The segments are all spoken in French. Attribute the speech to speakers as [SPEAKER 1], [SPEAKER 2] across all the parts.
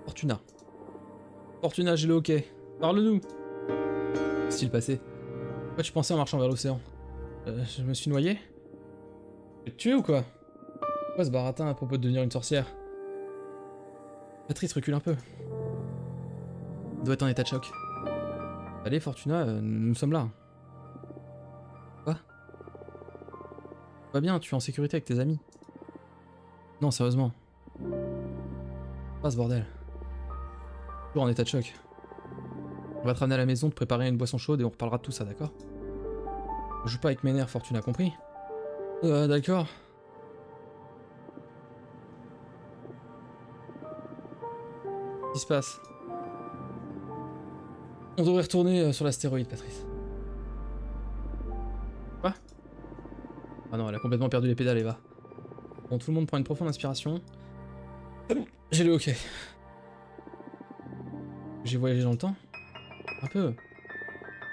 [SPEAKER 1] Fortuna. Fortuna, j'ai le hockey. Parle-nous. Qu'est-il passé? Pourquoi tu pensais en marchant vers l'océan? Je me suis noyé? Tu veux te tuer ou quoi? Pourquoi ce baratin à propos de devenir une sorcière? Patrice, recule un peu. Il doit être en état de choc. Allez, Fortuna, nous sommes là. Quoi? Va bien, tu es en sécurité avec tes amis. Non, sérieusement. Pas ce bordel. Toujours en état de choc. On va te ramener à la maison, te préparer une boisson chaude et on reparlera de tout ça, d'accord? On joue pas avec mes nerfs, Fortuna, compris? D'accord. Qu'est-ce qui se passe? On devrait retourner sur l'astéroïde, Patrice. Quoi? Ah non, elle a complètement perdu les pédales, Eva. Bon, tout le monde prend une profonde inspiration. J'ai le hockey. J'ai voyagé dans le temps? Un peu.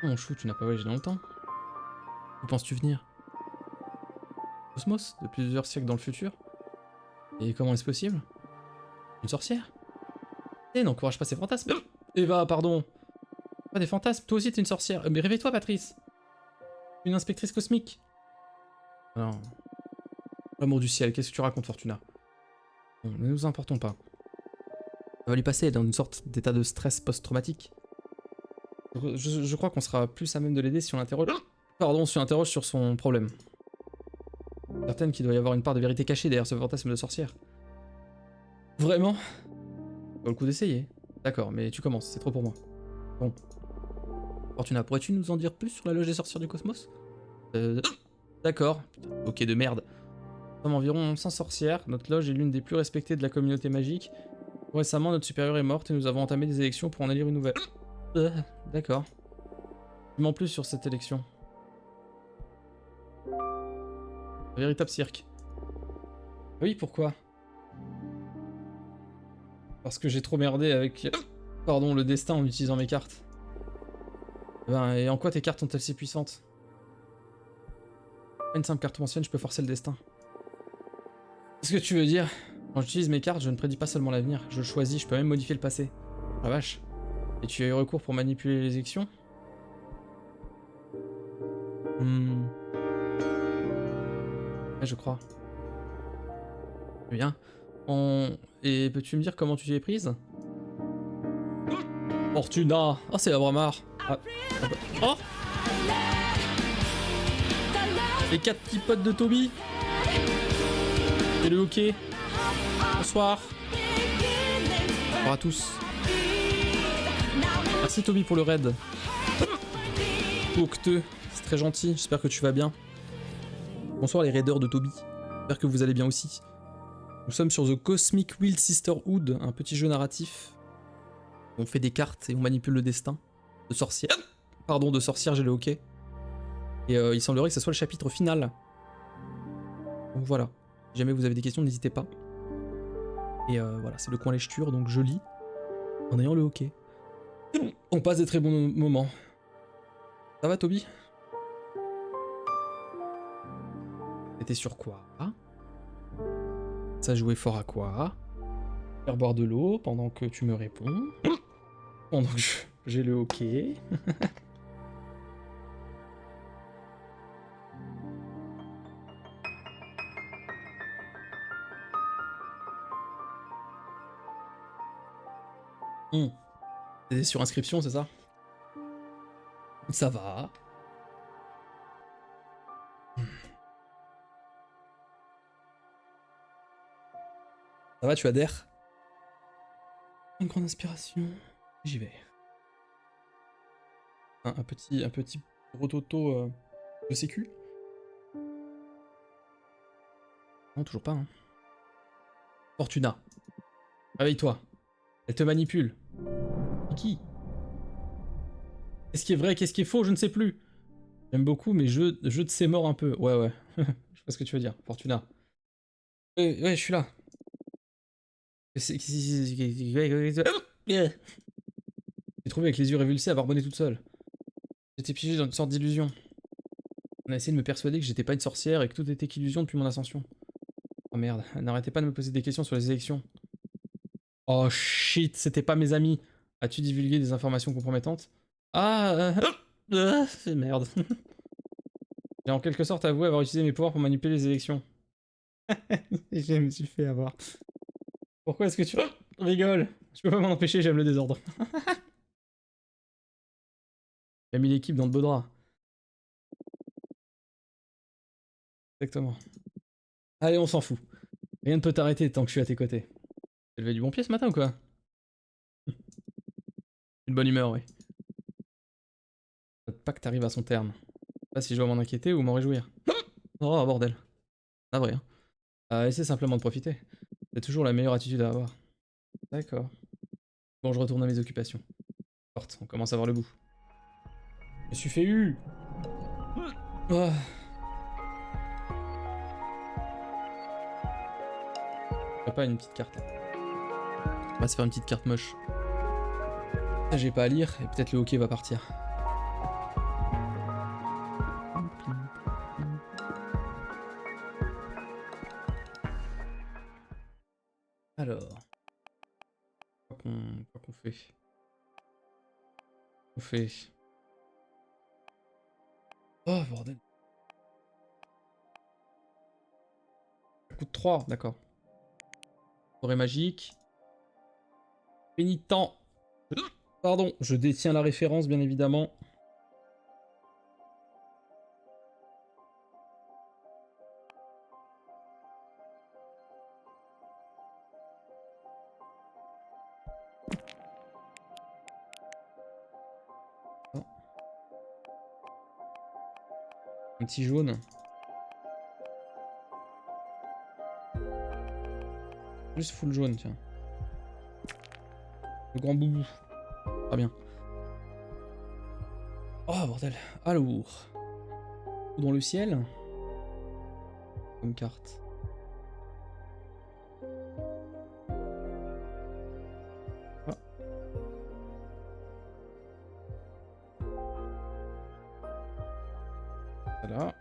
[SPEAKER 1] Non, chou, tu n'as pas voyagé dans le temps. Où penses-tu venir? Cosmos, de plusieurs siècles dans le futur? Et comment est-ce possible? Une sorcière? Eh, n'encourage pas ces fantasmes. Eva, pardon. Pas des fantasmes, toi aussi t'es une sorcière. Mais réveille-toi, Patrice. Une inspectrice cosmique. Alors, l'amour du ciel, qu'est-ce que tu racontes, Fortuna? Bon, ne nous importons pas. Ça va lui passer, elle est dans une sorte d'état de stress post-traumatique. Je crois qu'on sera plus à même de l'aider si on l'interroge. Pardon, si on l'interroge sur son problème. Certaine qu'il doit y avoir une part de vérité cachée derrière ce fantasme de sorcière. Vraiment? Pas le coup d'essayer. D'accord, mais tu commences, c'est trop pour moi. Bon. Fortuna, pourrais-tu nous en dire plus sur la loge des sorcières du cosmos? D'accord. Ok de merde. Nous sommes environ 100 sorcières. Notre loge est l'une des plus respectées de la communauté magique. Récemment, notre supérieure est morte et nous avons entamé des élections pour en élire une nouvelle. D'accord. Dis-moi plus sur cette élection. Un véritable cirque. Oui, pourquoi? Parce que j'ai trop merdé avec... Pardon, le destin en utilisant mes cartes. Ben, et en quoi tes cartes sont-elles si puissantes? Pas une simple carte ancienne, je peux forcer le destin. Qu'est-ce que tu veux dire? Quand j'utilise mes cartes, je ne prédis pas seulement l'avenir. Je choisis, je peux même modifier le passé. Ah vache. Et tu as eu recours pour manipuler les élections? Ouais, je crois. Très bien. Et peux-tu me dire comment tu t'y es prise? Fortuna! Oh, c'est Abramar! Ah. Oh! Les 4 petits potes de Toby! Et le hockey! Bonsoir! Bonsoir à tous! Merci Toby pour le raid! Octeux, c'est très gentil, j'espère que tu vas bien. Bonsoir les raiders de Toby, j'espère que vous allez bien aussi. Nous sommes sur The Cosmic Wheel Sisterhood, un petit jeu narratif. On fait des cartes et on manipule le destin de sorcière. Pardon, de sorcière, j'ai le hockey. Et il semblerait que ce soit le chapitre final. Donc voilà. Si jamais vous avez des questions, n'hésitez pas. Et voilà, c'est le coin lecture, donc je lis en ayant le hockey. On passe des très bons moments. Ça va, Toby? C'était sur quoi? Ça jouait fort à quoi? Faire boire de l'eau pendant que tu me réponds. Pendant que j'ai le hockey. C'était sur inscription, c'est ça? Ça va. Ça va, tu adhères? Une grande inspiration. J'y vais. Un petit rototo de sécu? Non, toujours pas, hein. Fortuna. Réveille-toi. Elle te manipule. Qui? Qu'est-ce qui est vrai, qu'est-ce qui est faux, je ne sais plus. J'aime beaucoup, mais je te sais mort un peu. Ouais. Je sais pas ce que tu veux dire. Fortuna. Ouais, je suis là. J'ai trouvé avec les yeux révulsés à barbonner toute seule. J'étais piégé dans une sorte d'illusion. On a essayé de me persuader que j'étais pas une sorcière et que tout était qu'illusion depuis mon ascension. Oh merde, n'arrêtez pas de me poser des questions sur les élections. Oh shit, c'était pas mes amis. As-tu divulgué des informations compromettantes? Ah, merde. J'ai en quelque sorte avoué avoir utilisé mes pouvoirs pour manipuler les élections. Je me suis fait avoir. Pourquoi est-ce que tu rigoles? Je peux pas m'en empêcher, j'aime le désordre. J'ai mis l'équipe dans de beaux draps. Exactement. Allez, on s'en fout. Rien ne peut t'arrêter tant que je suis à tes côtés. T'es levé du bon pied ce matin ou quoi? Une bonne humeur, oui. Pas que t'arrives à son terme. Je sais pas si je dois m'en inquiéter ou m'en réjouir. Oh bordel. Ah vrai. Essaie simplement de profiter. C'est toujours la meilleure attitude à avoir. D'accord. Bon, je retourne à mes occupations. Forte, on commence à voir le bout. Je me suis fait eu. Oh. Pas une petite carte là. On va se faire une petite carte moche. Là, j'ai pas à lire et peut-être le hockey va partir. Alors. Quoi qu'on fait? On fait. Oh bordel. Ça coûte 3, d'accord. Forêt magique. Pénitent. Pardon, je détiens la référence bien évidemment. Oh. Un petit jaune. Juste full jaune, tiens. Le grand boubou. Très bien. Oh bordel. Alors. Dans le ciel. Comme carte. Ah. Voilà.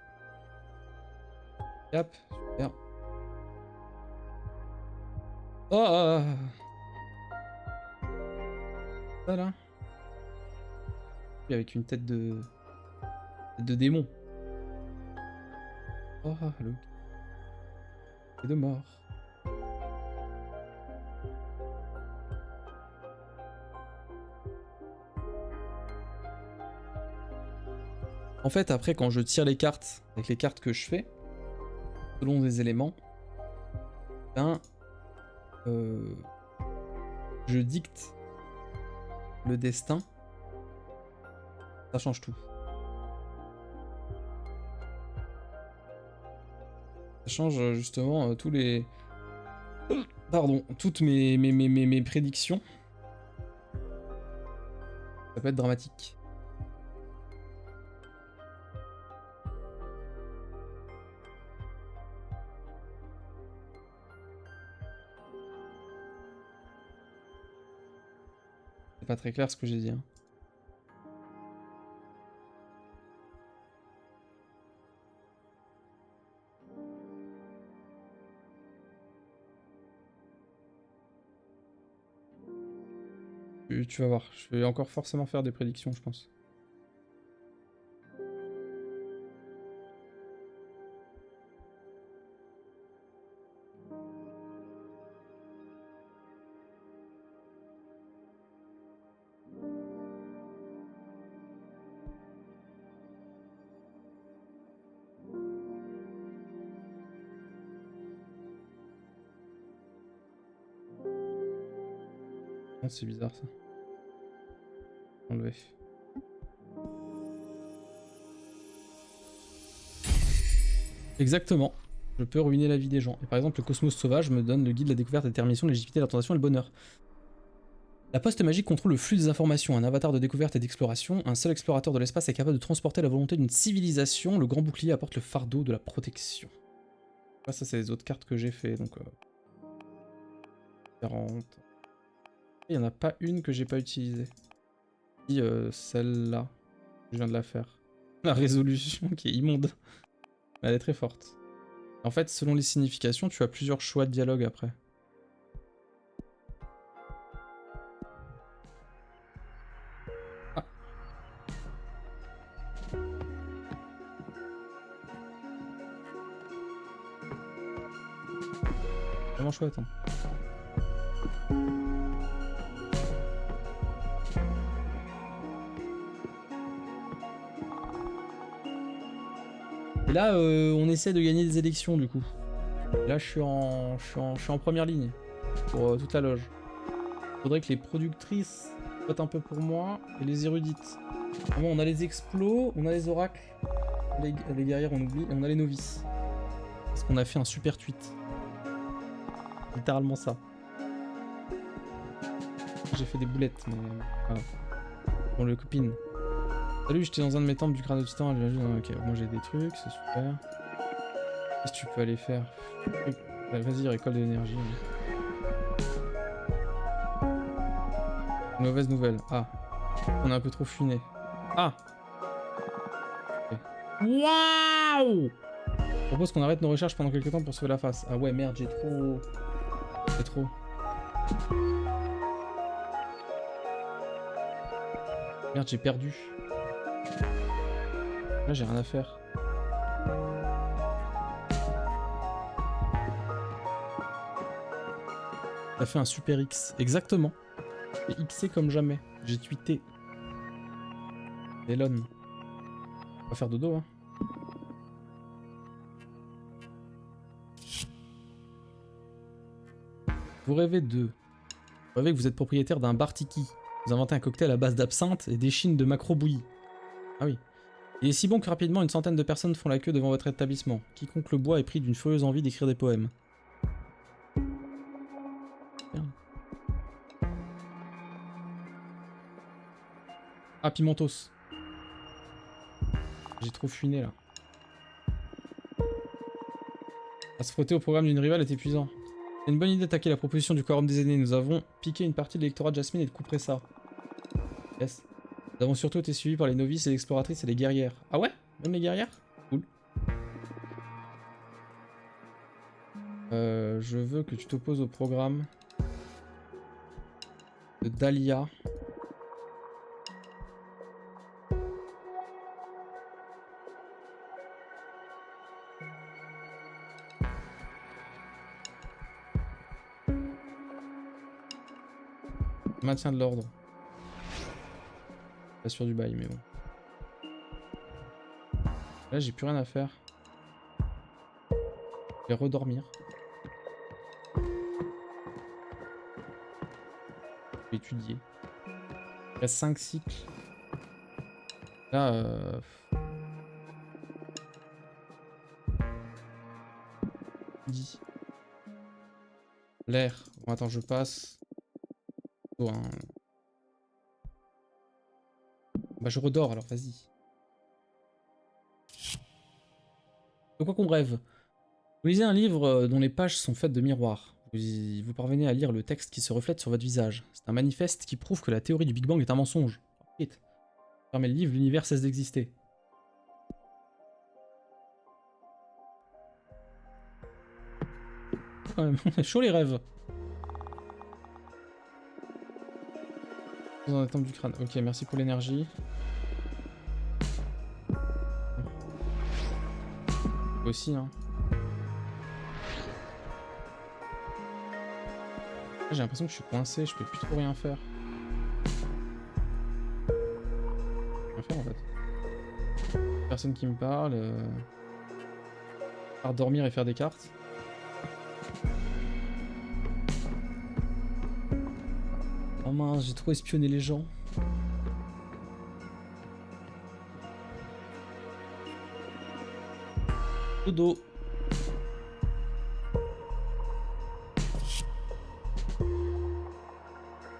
[SPEAKER 1] Hop, super. Oh. Voilà. Avec une tête de démon. Oh, le... Et de mort. En fait, après, quand je tire les cartes, avec les cartes que je fais, selon des éléments, ben, je dicte le destin. Ça change tout. Ça change justement tous les... Pardon, toutes mes prédictions. Ça peut être dramatique. C'est pas très clair ce que j'ai dit. Hein. Tu vas voir, je vais encore forcément faire des prédictions, je pense. Oh, c'est bizarre ça. Enlever. Exactement. Je peux ruiner la vie des gens. Et par exemple, le cosmos sauvage me donne le guide de la découverte, la détermination, la légitimité, la tentation et le bonheur. La poste magique contrôle le flux des informations, un avatar de découverte et d'exploration. Un seul explorateur de l'espace est capable de transporter la volonté d'une civilisation. Le grand bouclier apporte le fardeau de la protection. Ça, c'est les autres cartes que j'ai fait, donc... 40. Il n'y en a pas une que j'ai pas utilisée. Si, celle-là. Je viens de la faire. La résolution qui est immonde. Elle est très forte. En fait, selon les significations, tu as plusieurs choix de dialogue après. Vraiment chouette. Hein. Et là, on essaie de gagner des élections du coup. Et là, je suis en première ligne pour toute la loge. Faudrait que les productrices votent un peu pour moi et les érudites. Bon, on a les explos, on a les oracles, les guerrières on oublie, et on a les novices. Parce qu'on a fait un super tweet. Littéralement ça. J'ai fait des boulettes, mais voilà. Bon, les copines. Salut, j'étais dans un de mes temples du crâne de titan. Ok, moi j'ai des trucs, c'est super. Qu'est-ce que tu peux aller faire? Vas-y, récolte de l'énergie. Mauvaise nouvelle. Ah. On est un peu trop funé. Ah. Okay. Waouh! Je propose qu'on arrête nos recherches pendant quelques temps pour sauver la face. Ah ouais, merde, j'ai trop... C'est trop. Merde, j'ai perdu. Là, j'ai rien à faire. T'as fait un super X. Exactement. J'ai Xé comme jamais. J'ai tweeté. Elon. On va faire dodo, hein. Vous rêvez de... Vous rêvez que vous êtes propriétaire d'un bar tiki. Vous inventez un cocktail à base d'absinthe et d'échine de macro bouillie. Ah oui. Il est si bon que rapidement une centaine de personnes font la queue devant votre établissement. Quiconque le boit est pris d'une furieuse envie d'écrire des poèmes. Merde. Ah, Pimentos. J'ai trop funé là. À se frotter au programme d'une rivale est épuisant. C'est une bonne idée d'attaquer la proposition du quorum des aînés. Nous avons piqué une partie de l'électorat de Jasmine et de couper ça. Yes. Nous avons surtout été suivis par les novices, les exploratrices et les guerrières. Ah ouais? Même les guerrières? Cool. Je veux que tu t'opposes au programme de Dahlia. Maintien de l'ordre. Pas sûr du bail, mais bon. Là, j'ai plus rien à faire. Je vais redormir. Je vais étudier. Il reste 5 cycles. Là, 10. L'air. Bon, attends, je passe. Oh, hein. Bah, je redors alors, vas-y. De quoi qu'on rêve? Vous lisez un livre dont les pages sont faites de miroirs. Vous parvenez à lire le texte qui se reflète sur votre visage. C'est un manifeste qui prouve que la théorie du Big Bang est un mensonge. Fermez le livre, l'univers cesse d'exister. Quand même, on est chaud les rêves. Dans la temple du crâne. Ok, merci pour l'énergie. Aussi, hein. J'ai l'impression que je suis coincé, je peux plus trop rien faire. Rien faire en fait. Personne qui me parle. À part dormir et faire des cartes. Oh mince, j'ai trop espionné les gens. Dodo.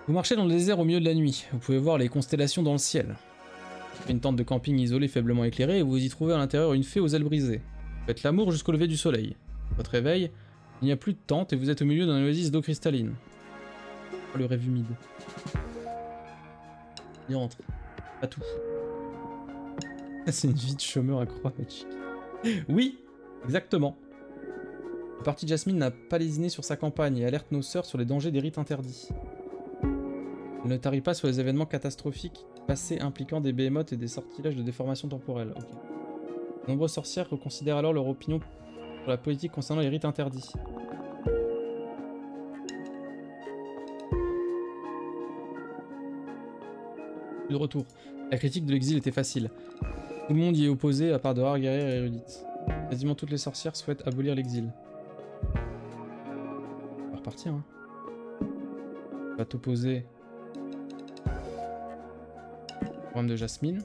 [SPEAKER 1] Vous marchez dans le désert au milieu de la nuit. Vous pouvez voir les constellations dans le ciel. Une tente de camping isolée faiblement éclairée et vous y trouvez à l'intérieur une fée aux ailes brisées. Vous faites l'amour jusqu'au lever du soleil. Votre réveil, il n'y a plus de tente et vous êtes au milieu d'un oasis d'eau cristalline. Oh, le rêve humide. Il rentre. Pas tout. C'est une vie de chômeur à croix magique. Oui, exactement. Le parti Jasmine n'a pas lésiné sur sa campagne et alerte nos sœurs sur les dangers des rites interdits. Elle ne tarit pas sur les événements catastrophiques passés impliquant des behemoths et des sortilèges de déformation temporelle. Okay. De nombreuses sorcières reconsidèrent alors leur opinion sur la politique concernant les rites interdits. Plus de retour. La critique de l'exil était facile. Tout le monde y est opposé à part de rares guerrières érudites. Quasiment toutes les sorcières souhaitent abolir l'exil. On va repartir, hein. On va t'opposer. Programme de Jasmine.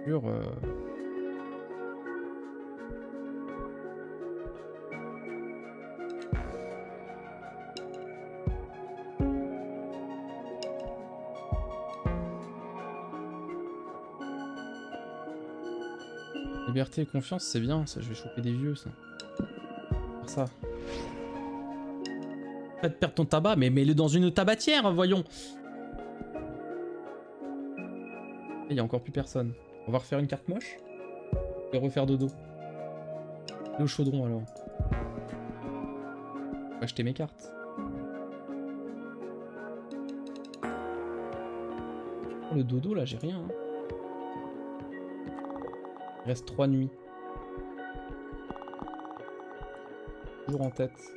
[SPEAKER 1] Sur... Liberté et confiance, c'est bien, ça, je vais choper des vieux, ça. Faire ça. Pas de perdre ton tabac, mais mets-le dans une tabatière, voyons. Il y a encore plus personne. On va refaire une carte moche et refaire dodo. Et au chaudron alors. On va acheter mes cartes. Oh, le dodo là, j'ai rien. Hein. Il reste 3 nuits. Toujours en tête.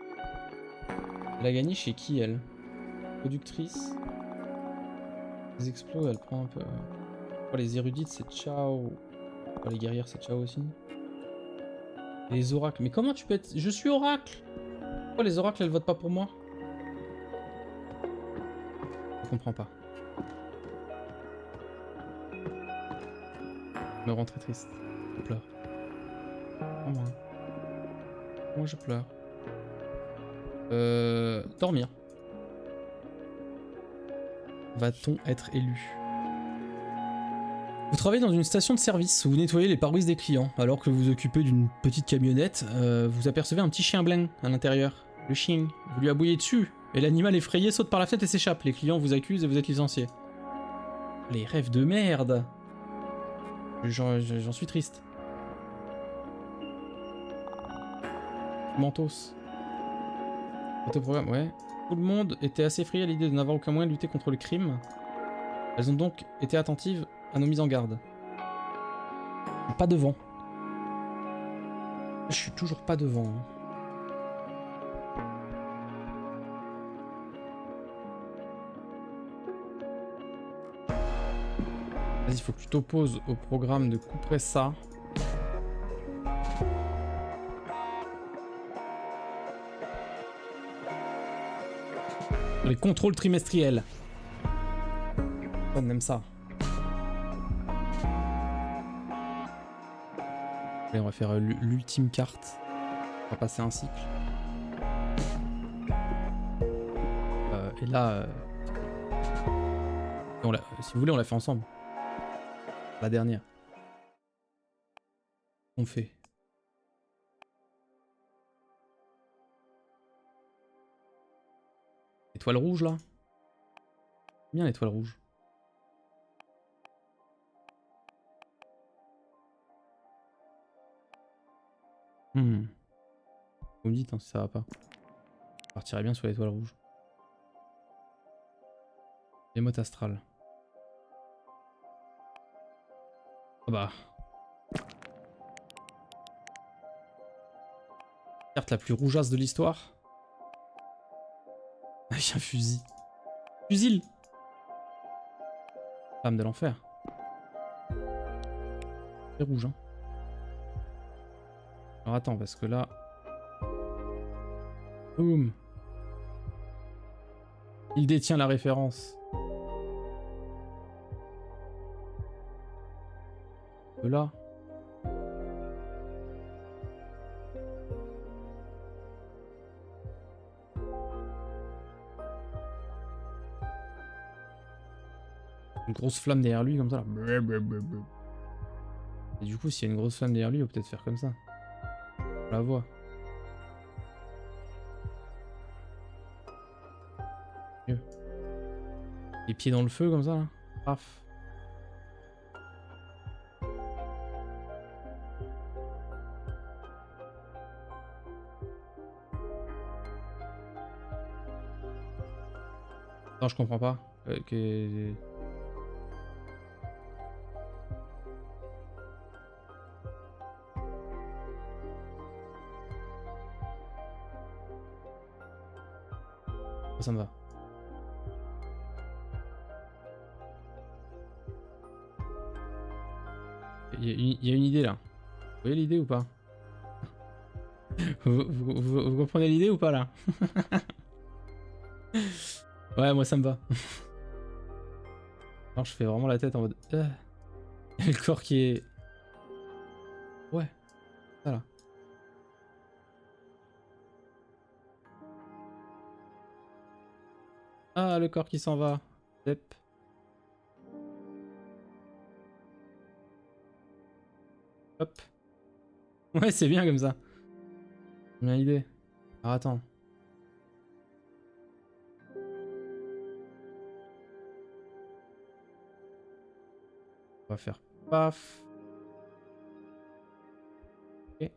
[SPEAKER 1] Elle a gagné chez qui elle? Productrice. Les explos, elle prend un peu. Oh, les érudites, c'est ciao. Oh, les guerrières, c'est ciao aussi. Et les oracles. Mais comment tu peux être. Je suis oracle! Pourquoi les oracles, elles votent pas pour moi? Je comprends pas. Je me rends très triste. Je pleure. Oh, moi je pleure. Dormir. Va-t-on être élu? Vous travaillez dans une station de service où vous nettoyez les pare-brises des clients. Alors que vous vous occupez d'une petite camionnette, vous apercevez un petit chien blanc à l'intérieur. Le chien, vous lui aboyez dessus, et l'animal effrayé saute par la fenêtre et s'échappe. Les clients vous accusent et vous êtes licencié. Les rêves de merde! J'en suis triste. Mentos. Autoprogramme, ouais. Tout le monde était assez effrayé à l'idée de n'avoir aucun moyen de lutter contre le crime. Elles ont donc été attentives à nos mises en garde. Pas devant. Je suis toujours pas devant. Hein. Vas-y, il faut que tu t'opposes au programme de couper ça. Les contrôles trimestriels. On aime ça. Allez, on va faire l'ultime carte. On va passer un cycle. Et là... si vous voulez, on l'a fait ensemble. La dernière. On fait. Étoile rouge, là. Bien l'étoile rouge. Vous me dites hein, si ça va pas. Je partirais bien sur l'étoile rouge. L'émote astrale. Ah bah. Carte la plus rougeasse de l'histoire. Avec un fusil. Fusil! Flamme de l'enfer. C'est rouge, hein. Alors attends, parce que là... Boum. Il détient la référence. De là. Une grosse flamme derrière lui, comme ça. Là. Et du coup, s'il y a une grosse flamme derrière lui, il va peut-être faire comme ça. On la voit. Mieux. Les pieds dans le feu, comme ça, là. Paf. Non, je comprends pas. Ça me va. il y a une idée là. Vous voyez l'idée ou pas? Vous comprenez l'idée ou pas là? Ouais, moi ça me va. Alors je fais vraiment la tête en mode... Et le corps qui est... Ouais, ça là. Ah, le corps qui s'en va. Zep. Hop. Ouais, c'est bien comme ça. Bien idée. Alors attends. On va faire paf. Ok.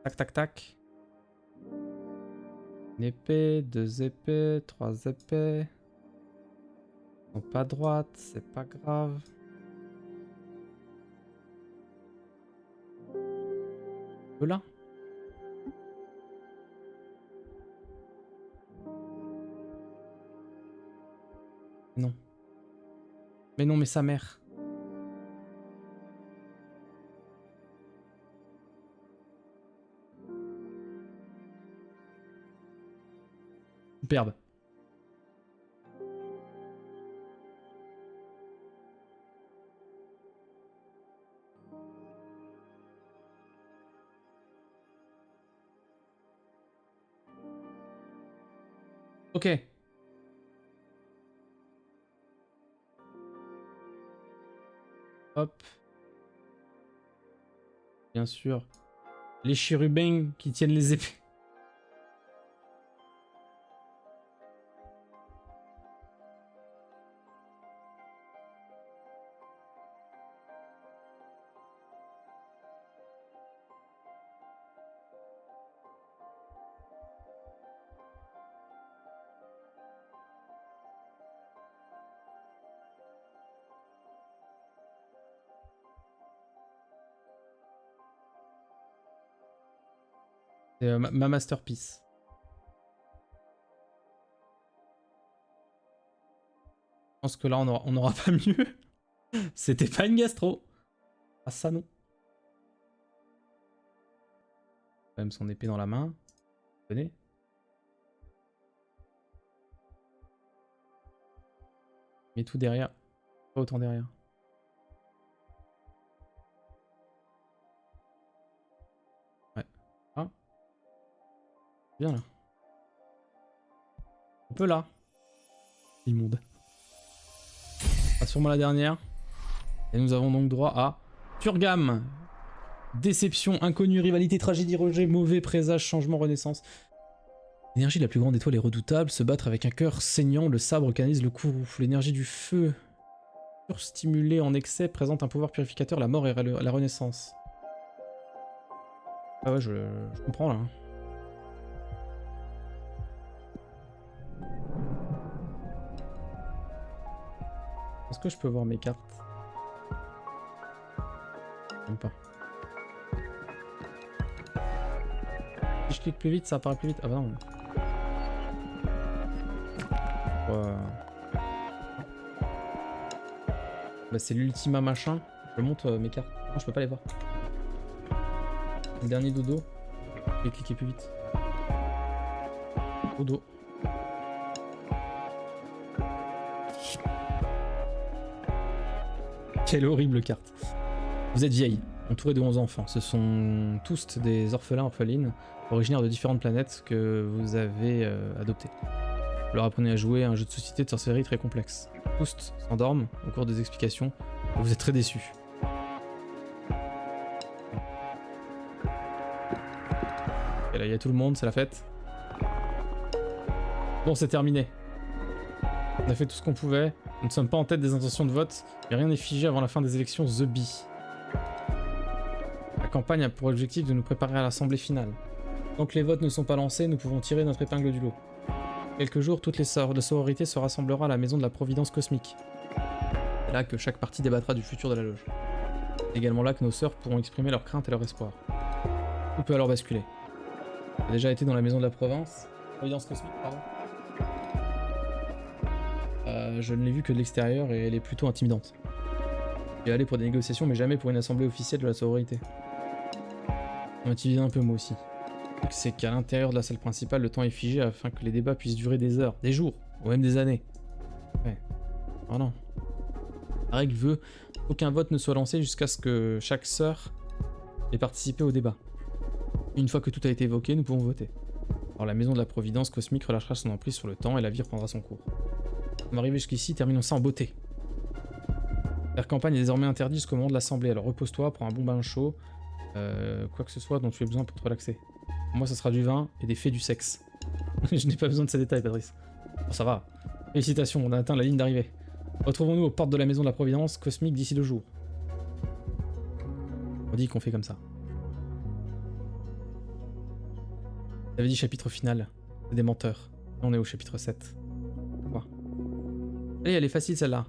[SPEAKER 1] Tac, tac, tac. Une épée, 2 épées, 3 épées. Ils sont pas droites, c'est pas grave. Là. Non. Mais non, mais sa mère. Superbe. Ok. Hop. Bien sûr. Les chérubins qui tiennent les épées. C'est ma masterpiece. Je pense que là, on aura pas mieux. C'était pas une gastro. Ah, ça non. Quand même son épée dans la main. Venez. Mais tout derrière. Pas autant derrière. Ouais. Ah. Bien là. Un peu là. Immonde. Ah, sûrement la dernière. Et nous avons donc droit à Turgam. Déception, inconnue, rivalité, tragédie, rejet, mauvais présage, changement, renaissance. L'énergie de la plus grande étoile est redoutable. Se battre avec un cœur saignant, le sabre canalise le courroux. L'énergie du feu, surstimulée en excès, présente un pouvoir purificateur, la mort et la renaissance. Ah ouais, je comprends là. Est-ce que je peux voir mes cartes? Même pas. Si je clique plus vite, ça apparaît plus vite. Ah bah non. Bah c'est l'ultima machin. Je monte mes cartes. Non, je peux pas les voir. Le dernier dodo. Je vais cliquer plus vite. Dodo. Quelle horrible carte. Vous êtes vieille, entourée de 11 enfants. Ce sont tous des orphelins, orphelines, originaires de différentes planètes que vous avez adoptés. Vous leur apprenez à jouer à un jeu de société de sorcellerie très complexe. Tous s'endorment au cours des explications et vous êtes très déçus. Et là, il y a tout le monde, c'est la fête. Bon, c'est terminé. On a fait tout ce qu'on pouvait. Nous ne sommes pas en tête des intentions de vote, mais rien n'est figé avant la fin des élections The Bee. La campagne a pour objectif de nous préparer à l'assemblée finale. Tant que les votes ne sont pas lancés, nous pouvons tirer notre épingle du lot. Quelques jours, toutes les sororités se rassemblera à la maison de la Providence Cosmique. C'est là que chaque partie débattra du futur de la loge. C'est également là que nos sœurs pourront exprimer leurs craintes et leurs espoirs. Tout peut alors basculer. J'ai déjà été dans la maison de la Providence Cosmique, pardon. Je ne l'ai vue que de l'extérieur et elle est plutôt intimidante. Je vais aller pour des négociations, mais jamais pour une assemblée officielle de la sororité. Ça m'a divisé un peu moi aussi. C'est qu'à l'intérieur de la salle principale, le temps est figé afin que les débats puissent durer des heures, des jours, ou même des années. Ouais. Oh non. La règle veut qu'aucun vote ne soit lancé jusqu'à ce que chaque sœur ait participé au débat. Une fois que tout a été évoqué, nous pouvons voter. Alors la maison de la Providence cosmique relâchera son emprise sur le temps et la vie reprendra son cours. On va arriver jusqu'ici, terminons ça en beauté. Faire campagne est désormais interdit jusqu'au moment de l'assemblée, alors repose-toi, prends un bon bain chaud, quoi que ce soit dont tu aies besoin pour te relaxer. Pour moi, ça sera du vin et des faits du sexe. Je n'ai pas besoin de ces détails, Patrice. Bon, ça va. Félicitations, on a atteint la ligne d'arrivée. Retrouvons-nous aux portes de la maison de la Providence cosmique d'ici 2 jours. On dit qu'on fait comme ça. J'avais dit chapitre final. C'est des menteurs. Là, on est au chapitre 7. Quoi? Allez, elle est facile celle-là.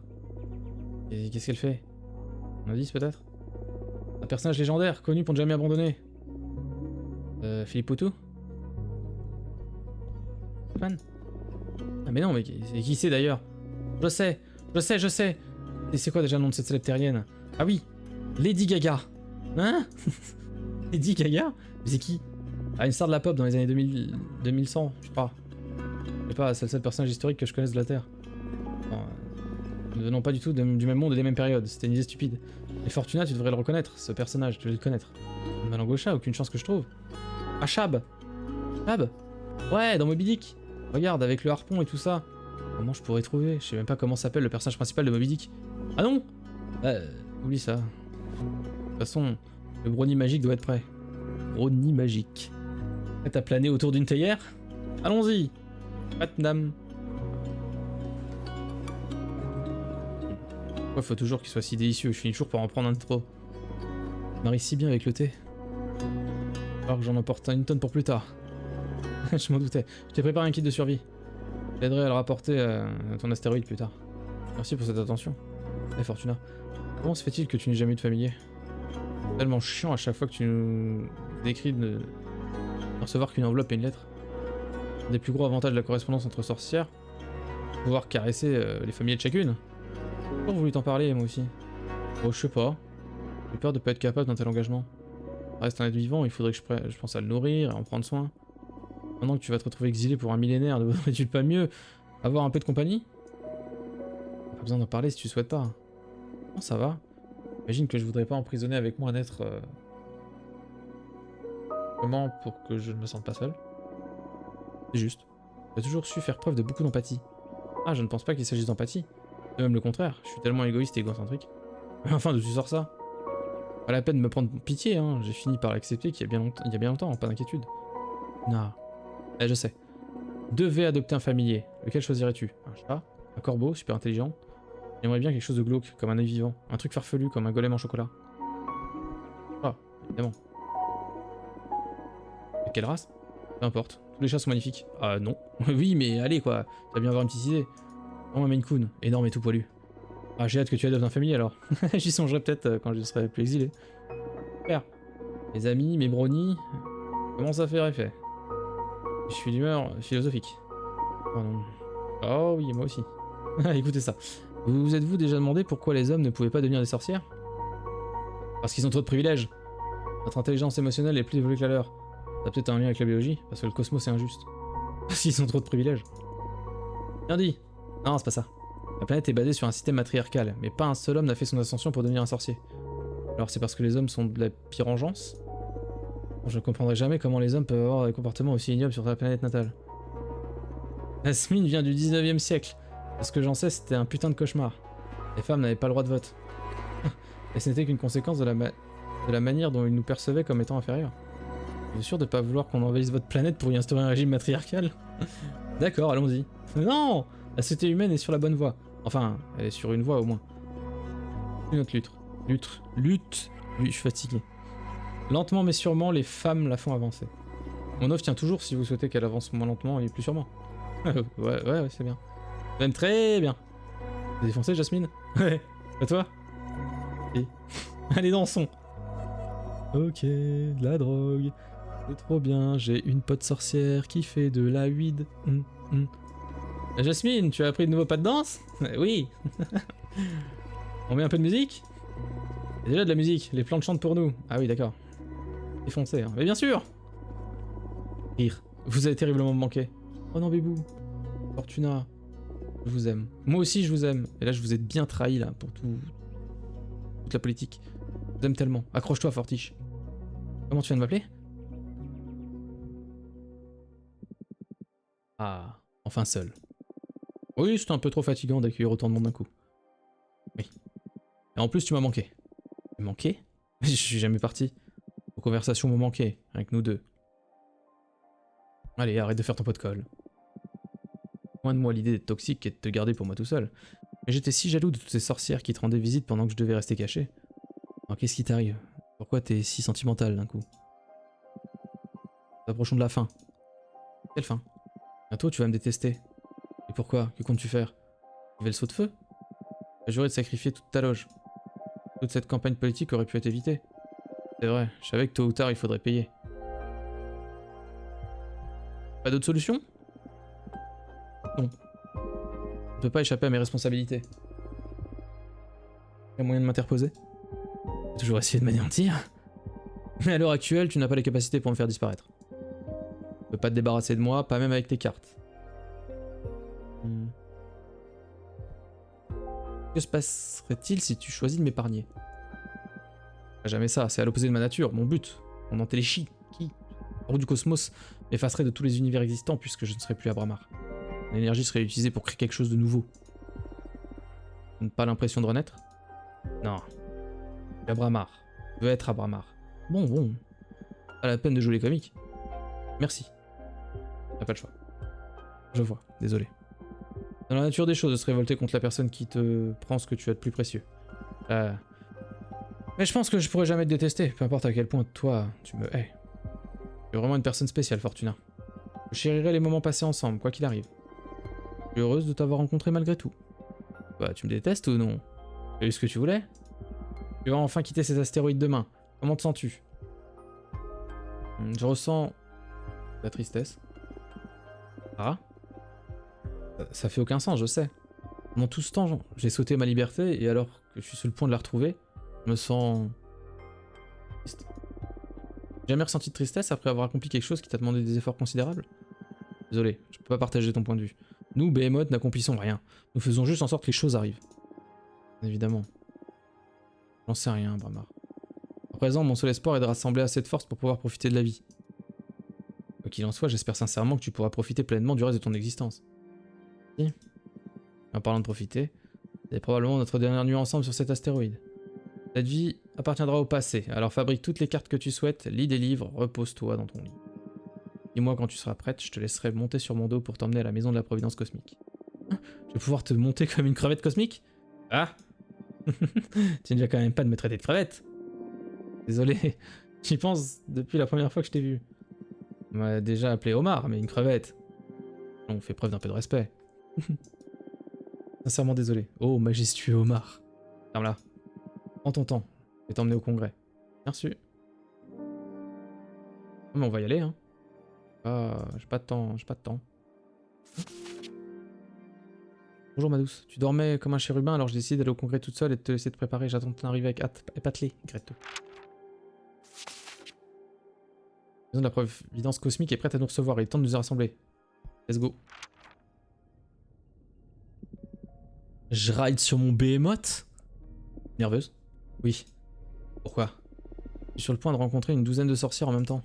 [SPEAKER 1] Qu'est-ce qu'elle fait? Un indice peut-être? Un personnage légendaire, connu pour ne jamais abandonner. Philippe Poutou? Fan? Ah mais non, mais qui c'est d'ailleurs? Je sais. Et c'est quoi déjà le nom de cette célèbre terrienne? Ah oui, Lady Gaga. Hein? Lady Gaga? Mais c'est qui? Ah, une star de la pop dans les années 2100, je crois. Je sais pas, c'est le seul personnage historique que je connaisse de la Terre. Nous ne venons pas du tout du même monde et des mêmes périodes, c'était une idée stupide. Et Fortuna, tu devrais le reconnaître, ce personnage, tu devrais le connaître. Malangosha, aucune chance que je trouve. Ah, Chab! Chab? Ouais, dans Moby Dick. Regarde, avec le harpon et tout ça. Comment je pourrais trouver? Je sais même pas comment s'appelle le personnage principal de Moby Dick. Ah non? Oublie ça. De toute façon, le brownie magique doit être prêt. Brownie magique. Prête à planer autour d'une théière? Allons-y! Patnam. Pourquoi faut toujours qu'il soit si délicieux? Je finis toujours par en prendre un de trop. Il marie si bien avec le thé. Alors que j'en emporte une tonne pour plus tard. Je m'en doutais. Je t'ai préparé un kit de survie. Je t'aiderai à le rapporter à ton astéroïde plus tard. Merci pour cette attention. Eh Fortuna, comment se fait-il que tu n'aies jamais eu de familier? Tellement chiant à chaque fois que tu nous décris de ne recevoir qu'une enveloppe et une lettre. Un des plus gros avantages de la correspondance entre sorcières, pouvoir caresser les familles de chacune. J'ai toujours voulu t'en parler, moi aussi. Oh, je sais pas. J'ai peur de pas être capable d'un tel engagement. Ça reste un être vivant, il faudrait que je pense à le nourrir, à en prendre soin. Maintenant que tu vas te retrouver exilé pour un millénaire, ne vaudrait-il pas mieux avoir un peu de compagnie? Pas besoin d'en parler si tu souhaites pas. Non, ça va. Imagine que je voudrais pas emprisonner avec moi un être... Comment pour que je ne me sente pas seul? C'est juste. Tu as toujours su faire preuve de beaucoup d'empathie. Ah, je ne pense pas qu'il s'agisse d'empathie. C'est même le contraire, je suis tellement égoïste et égocentrique. Mais enfin, d'où tu sors ça? Pas la peine de me prendre pitié, hein. J'ai fini par l'accepter il y a bien longtemps, pas d'inquiétude. Non. Eh, je sais. Devais adopter un familier. Lequel choisirais-tu? Un chat? Un corbeau, super intelligent? J'aimerais bien quelque chose de glauque, comme un œil vivant. Un truc farfelu, comme un golem en chocolat. Ah, évidemment. De quelle race? Peu importe. Tous les chats sont magnifiques. Ah non. Oui, mais allez quoi. Tu vas bien avoir une petite idée. Oh, un Maine Coon, énorme et tout poilu. Ah, j'ai hâte que tu adoptes un familier alors. J'y songerai peut-être quand je serai plus exilé. Super. Mes amis, mes brownies. Comment ça fait effet? Je suis d'humeur philosophique. Oh non. Oh oui, moi aussi. Écoutez ça. Vous êtes-vous déjà demandé pourquoi les hommes ne pouvaient pas devenir des sorcières? Parce qu'ils ont trop de privilèges. Notre intelligence émotionnelle est plus évoluée que la leur. Ça a peut-être un lien avec la biologie, parce que le cosmos est injuste. Parce qu'ils ont trop de privilèges. Bien dit. Non, c'est pas ça. La planète est basée sur un système matriarcal, mais pas un seul homme n'a fait son ascension pour devenir un sorcier. Alors c'est parce que les hommes sont de la pire engeance? Je ne comprendrai jamais comment les hommes peuvent avoir des comportements aussi ignobles sur la planète natale. Jasmine vient du 19e siècle. Parce que j'en sais, c'était un putain de cauchemar. Les femmes n'avaient pas le droit de vote. Et ce n'était qu'une conséquence de la manière dont ils nous percevaient comme étant inférieurs. Vous êtes sûr de pas vouloir qu'on envahisse votre planète pour y instaurer un régime matriarcal? D'accord, allons-y. Non! La société humaine est sur la bonne voie. Enfin, elle est sur une voie au moins. Une autre lutte. Lutte. Oui, je suis fatigué. Lentement mais sûrement, les femmes la font avancer. Mon offre tient toujours si vous souhaitez qu'elle avance moins lentement et plus sûrement. ouais, c'est bien. Même très bien. T'es défoncé, Jasmine? Ouais. À toi? Et... Allez, dansons. Ok, de la drogue. C'est trop bien, j'ai une pote sorcière qui fait de la weed. Jasmine, tu as appris de nouveaux pas de danse? Oui. On met un peu de musique? Il y a déjà de la musique, les plantes chantent pour nous. Ah oui, d'accord. Défoncé, hein. Mais bien sûr! Rire. Vous avez terriblement manqué. Oh non, Bébou. Fortuna. Je vous aime. Moi aussi, je vous aime. Et là, je vous ai bien trahi, là, pour toute la politique. Je vous aime tellement. Accroche-toi, Fortiche. Comment tu viens de m'appeler? Ah, enfin seul. Oui, c'était un peu trop fatigant d'accueillir autant de monde d'un coup. Oui. Et en plus, tu m'as manqué. Manqué? Je suis jamais parti. Vos conversations m'ont manqué, avec nous deux. Allez, arrête de faire ton pot de colle. Loin de moi l'idée d'être toxique et de te garder pour moi tout seul. Mais j'étais si jaloux de toutes ces sorcières qui te rendaient visite pendant que je devais rester caché. Alors qu'est-ce qui t'arrive? Pourquoi t'es si sentimental d'un coup? Nous approchons de la fin. Quelle fin? Bientôt tu vas me détester. Et pourquoi? Que comptes-tu faire? Tu veux le saut de feu? Tu as juré de sacrifier toute ta loge. Toute cette campagne politique aurait pu être évitée. C'est vrai, je savais que tôt ou tard il faudrait payer. Pas d'autre solution? Non. Je ne peux pas échapper à mes responsabilités. Il y a moyen de m'interposer? J'ai toujours essayé de m'anéantir. Mais à l'heure actuelle, tu n'as pas les capacités pour me faire disparaître. Tu peux pas te débarrasser de moi, pas même avec tes cartes. Que se passerait-il si tu choisis de m'épargner? Jamais ça, c'est à l'opposé de ma nature, mon but. Mon antéléchie, qui, la roue du cosmos, m'effacerait de tous les univers existants puisque je ne serais plus Abramar. L'énergie serait utilisée pour créer quelque chose de nouveau. Tu n'as pas l'impression de renaître? Non. Je suis Abramar. Je veux être Abramar. Bon. Pas la peine de jouer les comiques. Merci. T'as pas le choix. Je vois, désolé. Dans la nature des choses de se révolter contre la personne qui te prend ce que tu as de plus précieux. Mais je pense que je pourrais jamais te détester, peu importe à quel point toi, tu me hais. Tu es vraiment une personne spéciale, Fortuna. Je chérirai les moments passés ensemble, quoi qu'il arrive. Je suis heureuse de t'avoir rencontré malgré tout. Bah, tu me détestes ou non? Tu as eu ce que tu voulais? Tu vas enfin quitter ces astéroïdes demain. Comment te sens-tu? Je ressens... la tristesse. Ah? Ça fait aucun sens, je sais. Pendant tout ce temps, j'ai sauté ma liberté, et alors que je suis sur le point de la retrouver, je me sens... triste. J'ai jamais ressenti de tristesse après avoir accompli quelque chose qui t'a demandé des efforts considérables? Désolé, je peux pas partager ton point de vue. Nous, Behemoth, n'accomplissons rien. Nous faisons juste en sorte que les choses arrivent. Bien évidemment. J'en sais rien, Bramar. À présent, mon seul espoir est de rassembler assez de force pour pouvoir profiter de la vie. Quoi qu'il en soit, j'espère sincèrement que tu pourras profiter pleinement du reste de ton existence. Si. En parlant de profiter, c'est probablement notre dernière nuit ensemble sur cet astéroïde. Cette vie appartiendra au passé, alors fabrique toutes les cartes que tu souhaites, lis des livres, repose-toi dans ton lit. Dis-moi quand tu seras prête, je te laisserai monter sur mon dos pour t'emmener à la maison de la Providence Cosmique. Je vais pouvoir te monter comme une crevette cosmique? Ah. Tu ne viens quand même pas de me traiter de crevette. Désolé, j'y pense depuis la première fois que je t'ai vu. On m'a déjà appelé Omar, mais une crevette. On fait preuve d'un peu de respect. Sincèrement désolé. Oh, majestueux Omar. Ferme-la. Prends ton temps. Je vais t'emmener au congrès. Bien reçu. Oh, mais on va y aller, hein. J'ai pas de temps, Bonjour ma douce. Tu dormais comme un chérubin alors je décide d'aller au congrès toute seule et de te laisser te préparer. J'attends ton arrivée avec hâte. Épatelé, Greto. La maison de la Providence Cosmique est prête à nous recevoir. Il est temps de nous y rassembler. Let's go. Je ride sur mon Behemoth? Nerveuse? Oui. Pourquoi? Je suis sur le point de rencontrer une douzaine de sorcières en même temps.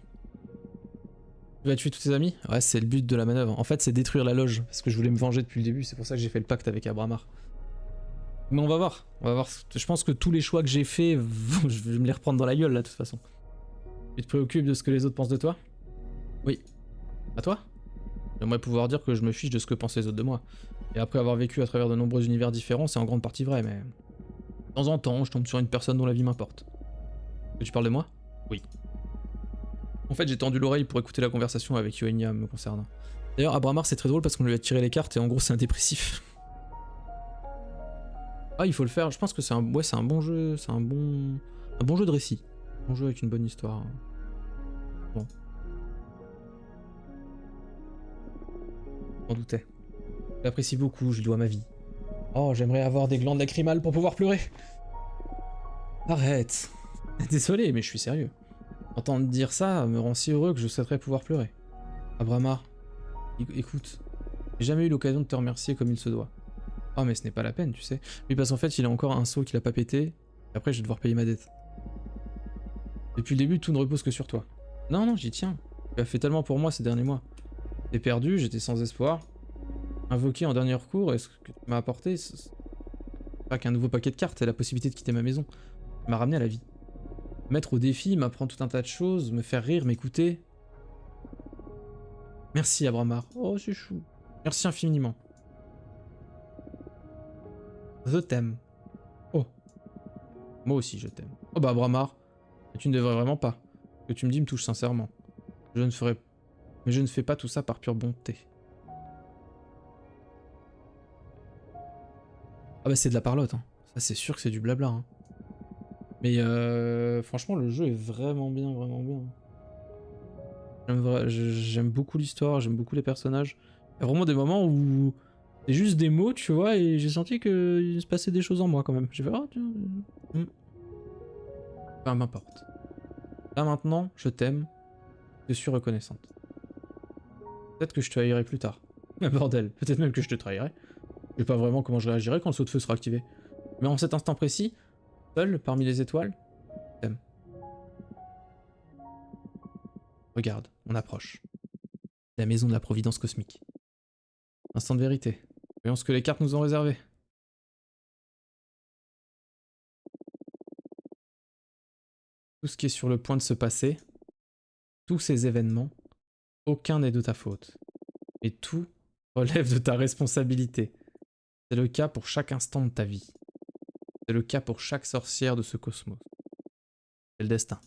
[SPEAKER 1] Tu vas tuer tous tes amis? Ouais, c'est le but de la manœuvre. En fait, c'est détruire la loge, parce que je voulais me venger depuis le début, c'est pour ça que j'ai fait le pacte avec Abramar. Mais on va voir. Je pense que tous les choix que j'ai faits, je vais me les reprendre dans la gueule, là, de toute façon. Tu te préoccupes de ce que les autres pensent de toi? Oui. À toi? J'aimerais pouvoir dire que je me fiche de ce que pensent les autres de moi. Et après avoir vécu à travers de nombreux univers différents, c'est en grande partie vrai, mais... De temps en temps, je tombe sur une personne dont la vie m'importe. Que tu parles de moi? Oui. En fait, j'ai tendu l'oreille pour écouter la conversation avec Yoenia me concernant. D'ailleurs, Abramar, c'est très drôle parce qu'on lui a tiré les cartes et en gros, c'est un dépressif. Ah, il faut le faire. Je pense que c'est un bon jeu. C'est un bon jeu de récit. Un bon jeu avec une bonne histoire. Bon. J'en doutais. Je l'apprécie beaucoup, je lui dois ma vie. Oh, j'aimerais avoir des glandes lacrymales pour pouvoir pleurer. Arrête. Désolé, mais je suis sérieux. Entendre dire ça me rend si heureux que je souhaiterais pouvoir pleurer. Abramar, écoute, j'ai jamais eu l'occasion de te remercier comme il se doit. Oh mais ce n'est pas la peine, tu sais. Oui, parce qu'en fait, il a encore un seau qu'il a pas pété, et après je vais devoir payer ma dette. Depuis le début, tout ne repose que sur toi. Non, non, j'y tiens. Tu as fait tellement pour moi ces derniers mois. J'étais perdu, j'étais sans espoir. Invoqué en dernier recours, et ce que tu m'as apporté, c'est pas qu'un nouveau paquet de cartes et la possibilité de quitter ma maison. Tu m'as ramené à la vie. Mettre au défi, m'apprendre tout un tas de choses, me faire rire, m'écouter. Merci Abramar. Oh, c'est chou. Merci infiniment. Je t'aime. Oh. Moi aussi je t'aime. Oh bah Abramar, tu ne devrais vraiment pas. Ce que tu me dis me touche sincèrement. Je ne ferai... Mais je ne fais pas tout ça par pure bonté. Ah bah c'est de la parlotte, hein. Ça c'est sûr que c'est du blabla, hein. Mais franchement le jeu est vraiment bien, vraiment bien. J'aime beaucoup l'histoire, j'aime beaucoup les personnages. Il y a vraiment des moments où c'est juste des mots, tu vois, et j'ai senti qu'il se passait des choses en moi quand même. J'ai fait, oh tiens... Enfin, m'importe. Là maintenant, je t'aime, je suis reconnaissante. Peut-être que je te haïrai plus tard. Mais bordel, peut-être même que je te trahirai. Je sais pas vraiment comment je réagirai quand le saut de feu sera activé. Mais en cet instant précis, seul parmi les étoiles, je t'aime. Regarde, on approche. La maison de la Providence cosmique. Instant de vérité. Voyons ce que les cartes nous ont réservé. Tout ce qui est sur le point de se passer, tous ces événements, aucun n'est de ta faute. Et tout relève de ta responsabilité. C'est le cas pour chaque instant de ta vie. C'est le cas pour chaque sorcière de ce cosmos. C'est le destin.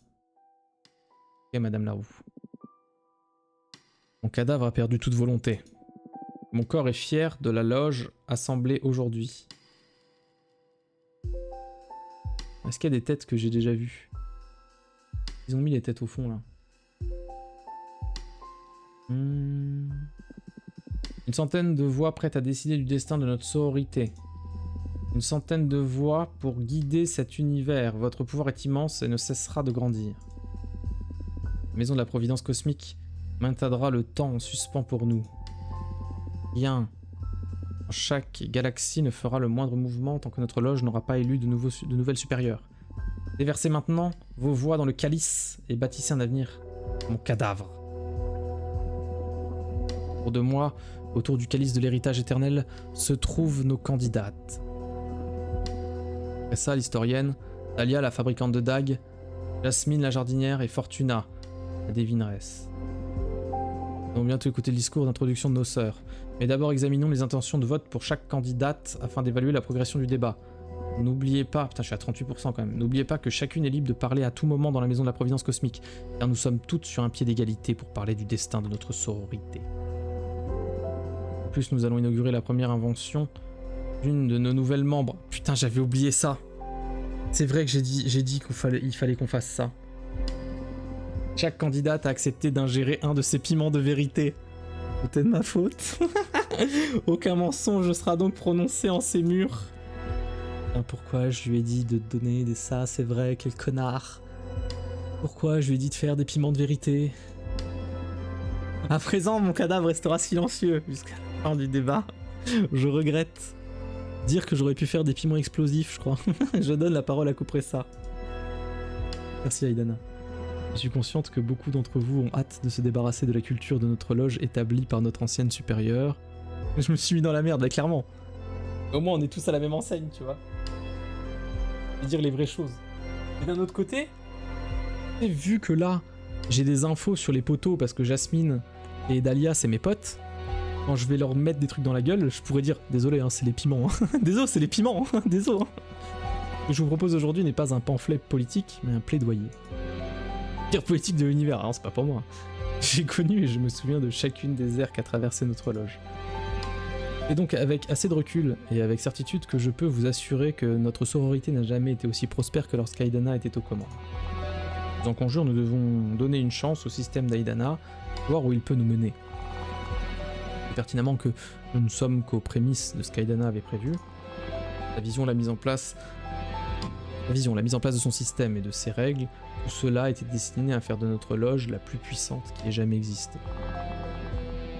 [SPEAKER 1] Ok, Madame Laroux. Mon cadavre a perdu toute volonté. Mon corps est fier de la loge assemblée aujourd'hui. Est-ce qu'il y a des têtes que j'ai déjà vues? Ils ont mis les têtes au fond, là. Une centaine de voix prêtes à décider du destin de notre sororité. Une centaine de voix pour guider cet univers. Votre pouvoir est immense et ne cessera de grandir. La maison de la Providence cosmique maintiendra le temps en suspens pour nous. Rien dans chaque galaxie ne fera le moindre mouvement tant que notre loge n'aura pas élu de nouvelles supérieures. Déversez maintenant vos voix dans le calice et bâtissez un avenir. Mon cadavre. Autour de moi, autour du calice de l'héritage éternel, se trouvent nos candidates. Tressa, l'historienne, Dahlia, la fabricante de dagues, Jasmine, la jardinière, et Fortuna, la devineresse. Nous allons bientôt écouter le discours d'introduction de nos sœurs. Mais d'abord examinons les intentions de vote pour chaque candidate afin d'évaluer la progression du débat. N'oubliez pas, putain je suis à 38% quand même, n'oubliez pas que chacune est libre de parler à tout moment dans la maison de la Providence cosmique, car nous sommes toutes sur un pied d'égalité pour parler du destin de notre sororité. En plus nous allons inaugurer la première invention d'une de nos nouvelles membres. Putain j'avais oublié ça. C'est vrai que j'ai dit qu'il fallait qu'on fasse ça. Chaque candidate a accepté d'ingérer un de ces piments de vérité. C'était de ma faute. Aucun mensonge ne sera donc prononcé en ces murs. Pourquoi je lui ai dit de donner des ça, c'est vrai, quel connard. Pourquoi je lui ai dit de faire des piments de vérité. À présent, mon cadavre restera silencieux jusqu'à la fin du débat. Je regrette. Dire que j'aurais pu faire des piments explosifs, je crois. Je donne la parole à Cupressa. Merci Aidana. Je suis consciente que beaucoup d'entre vous ont hâte de se débarrasser de la culture de notre loge établie par notre ancienne supérieure. Je me suis mis dans la merde, là, clairement. Au moins, on est tous à la même enseigne, tu vois. Et dire les vraies choses. Et d'un autre côté, vu que là, j'ai des infos sur les poteaux parce que Jasmine et Dahlia, c'est mes potes, quand je vais leur mettre des trucs dans la gueule, je pourrais dire « Désolé, hein, c'est les piments. Hein. Désolé, c'est les piments. Hein. Désolé. » Ce que je vous propose aujourd'hui n'est pas un pamphlet politique, mais un plaidoyer. Pire politique de l'univers, hein, c'est pas pour moi. J'ai connu et je me souviens de chacune des ères qu'a traversé notre loge. Et donc avec assez de recul et avec certitude que je peux vous assurer que notre sororité n'a jamais été aussi prospère que lorsqu'Aidana était aux commandes. Je vous en conjure, nous devons donner une chance au système d'Aidana, voir où il peut nous mener. Et pertinemment que nous ne sommes qu'aux prémices de ce qu'Aidana avait prévu. La vision l'a mise en place La vision, la mise en place de son système et de ses règles, tout cela était destiné à faire de notre loge la plus puissante qui ait jamais existé.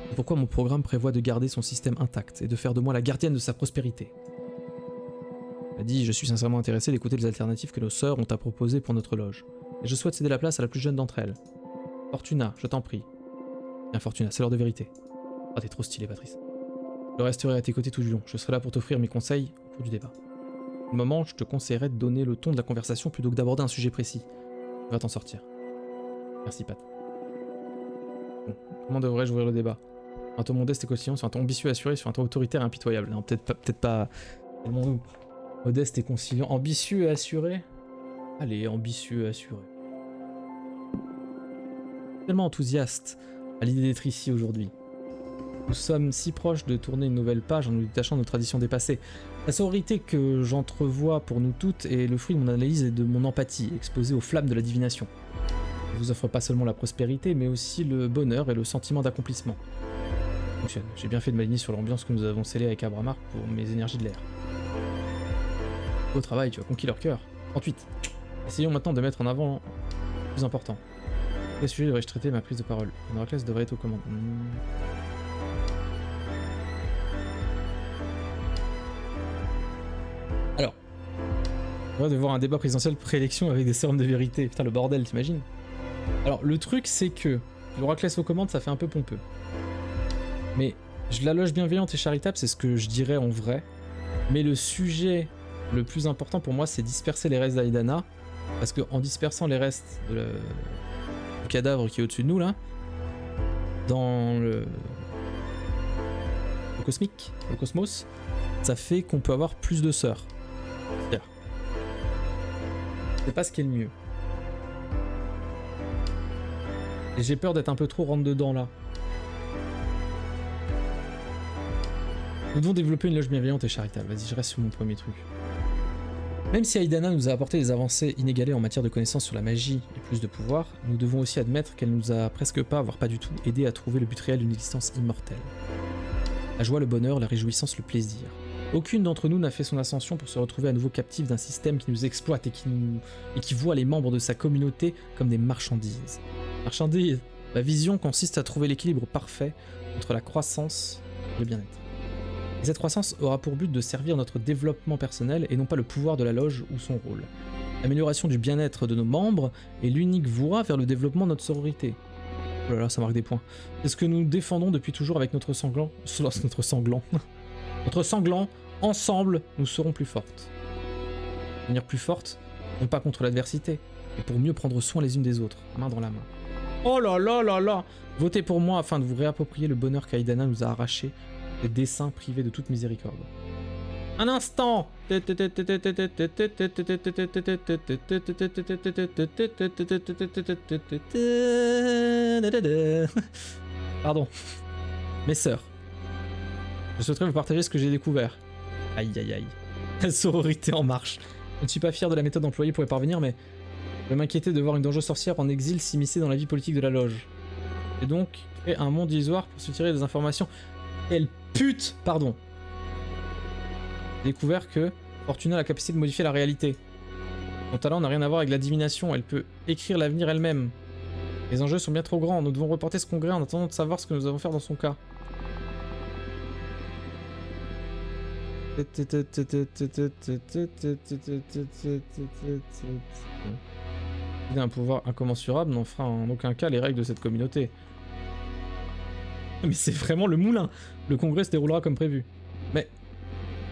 [SPEAKER 1] C'est pourquoi mon programme prévoit de garder son système intact et de faire de moi la gardienne de sa prospérité. Elle dit, je suis sincèrement intéressé d'écouter les alternatives que nos sœurs ont à proposer pour notre loge. Et je souhaite céder la place à la plus jeune d'entre elles. Fortuna, je t'en prie. Bien Fortuna, c'est l'heure de vérité. Ah, t'es trop stylé, Patrice. Je resterai à tes côtés tout du long. Je serai là pour t'offrir mes conseils au cours du débat. Pour le moment, je te conseillerais de donner le ton de la conversation plutôt que d'aborder un sujet précis. Tu vas t'en sortir. Merci, Pat. Bon, comment devrais-je ouvrir le débat? Sur un ton modeste et conciliant, sur un ton ambitieux et assuré, sur un ton autoritaire et impitoyable. Non, peut-être pas tellement modeste et conciliant. Ambitieux et assuré? Allez, ambitieux et assuré. Tellement enthousiaste à l'idée d'être ici aujourd'hui. Nous sommes si proches de tourner une nouvelle page en nous détachant de nos traditions dépassées. La sororité que j'entrevois pour nous toutes est le fruit de mon analyse et de mon empathie, exposée aux flammes de la divination. Elle vous offre pas seulement la prospérité, mais aussi le bonheur et le sentiment d'accomplissement. Fonctionne. J'ai bien fait de m'aligner sur l'ambiance que nous avons scellée avec Abramark pour mes énergies de l'air. Beau travail, tu as conquis leur cœur. 38. Essayons maintenant de mettre en avant le plus important. Quel sujet devrais-je traiter ma prise de parole? Héraclès devrait être aux commandes. Alors, on va devoir un débat présidentiel préélection avec des sermons de vérité. Putain, le bordel, t'imagines? Alors, le truc, c'est que l'Héraclès aux commandes, ça fait un peu pompeux. Mais la loge bienveillante et charitable, c'est ce que je dirais en vrai. Mais le sujet le plus important pour moi, c'est disperser les restes d'Aidana. Parce qu'en dispersant les restes du cadavre qui est au-dessus de nous, là, dans le cosmique, le cosmos, ça fait qu'on peut avoir plus de sœurs. C'est pas ce qui est le mieux. Et j'ai peur d'être un peu trop rentre dedans là. Nous devons développer une loge bienveillante et charitable. Vas-y, je reste sur mon premier truc. Même si Aidana nous a apporté des avancées inégalées en matière de connaissances sur la magie et plus de pouvoir, nous devons aussi admettre qu'elle nous a presque pas, voire pas du tout, aidé à trouver le but réel d'une existence immortelle. La joie, le bonheur, la réjouissance, le plaisir. Aucune d'entre nous n'a fait son ascension pour se retrouver à nouveau captif d'un système qui nous exploite et qui voit les membres de sa communauté comme des marchandises. Marchandises, la vision consiste à trouver l'équilibre parfait entre la croissance et le bien-être. Et cette croissance aura pour but de servir notre développement personnel et non pas le pouvoir de la loge ou son rôle. L'amélioration du bien-être de nos membres est l'unique voie vers le développement de notre sororité. Oh là là, ça marque des points. C'est ce que nous défendons depuis toujours avec notre sanglant. Notre sanglant, ensemble, nous serons plus fortes. Devenir plus fortes, non pas contre l'adversité, mais pour mieux prendre soin les unes des autres, main dans la main. Oh là là là là! Votez pour moi afin de vous réapproprier le bonheur qu'Aidana nous a arraché, des dessins privés de toute miséricorde. Un instant! Pardon. Mes sœurs, je souhaiterais vous partager ce que j'ai découvert. Aïe aïe aïe. La sororité en marche. Je ne suis pas fier de la méthode employée pour y parvenir, mais je m'inquiétais de voir une dangereuse sorcière en exil s'immiscer dans la vie politique de la loge. Et donc, créer un monde illusoire pour se tirer des informations. Quelle pute! Pardon. J'ai découvert que Fortuna a la capacité de modifier la réalité. Son talent n'a rien à voir avec la divination, elle peut écrire l'avenir elle-même. Les enjeux sont bien trop grands, nous devons reporter ce congrès en attendant de savoir ce que nous allons faire dans son cas. Un pouvoir incommensurable n'en fera en aucun cas les règles de cette communauté. Mais c'est vraiment le moulin. Le congrès se déroulera comme prévu. Mais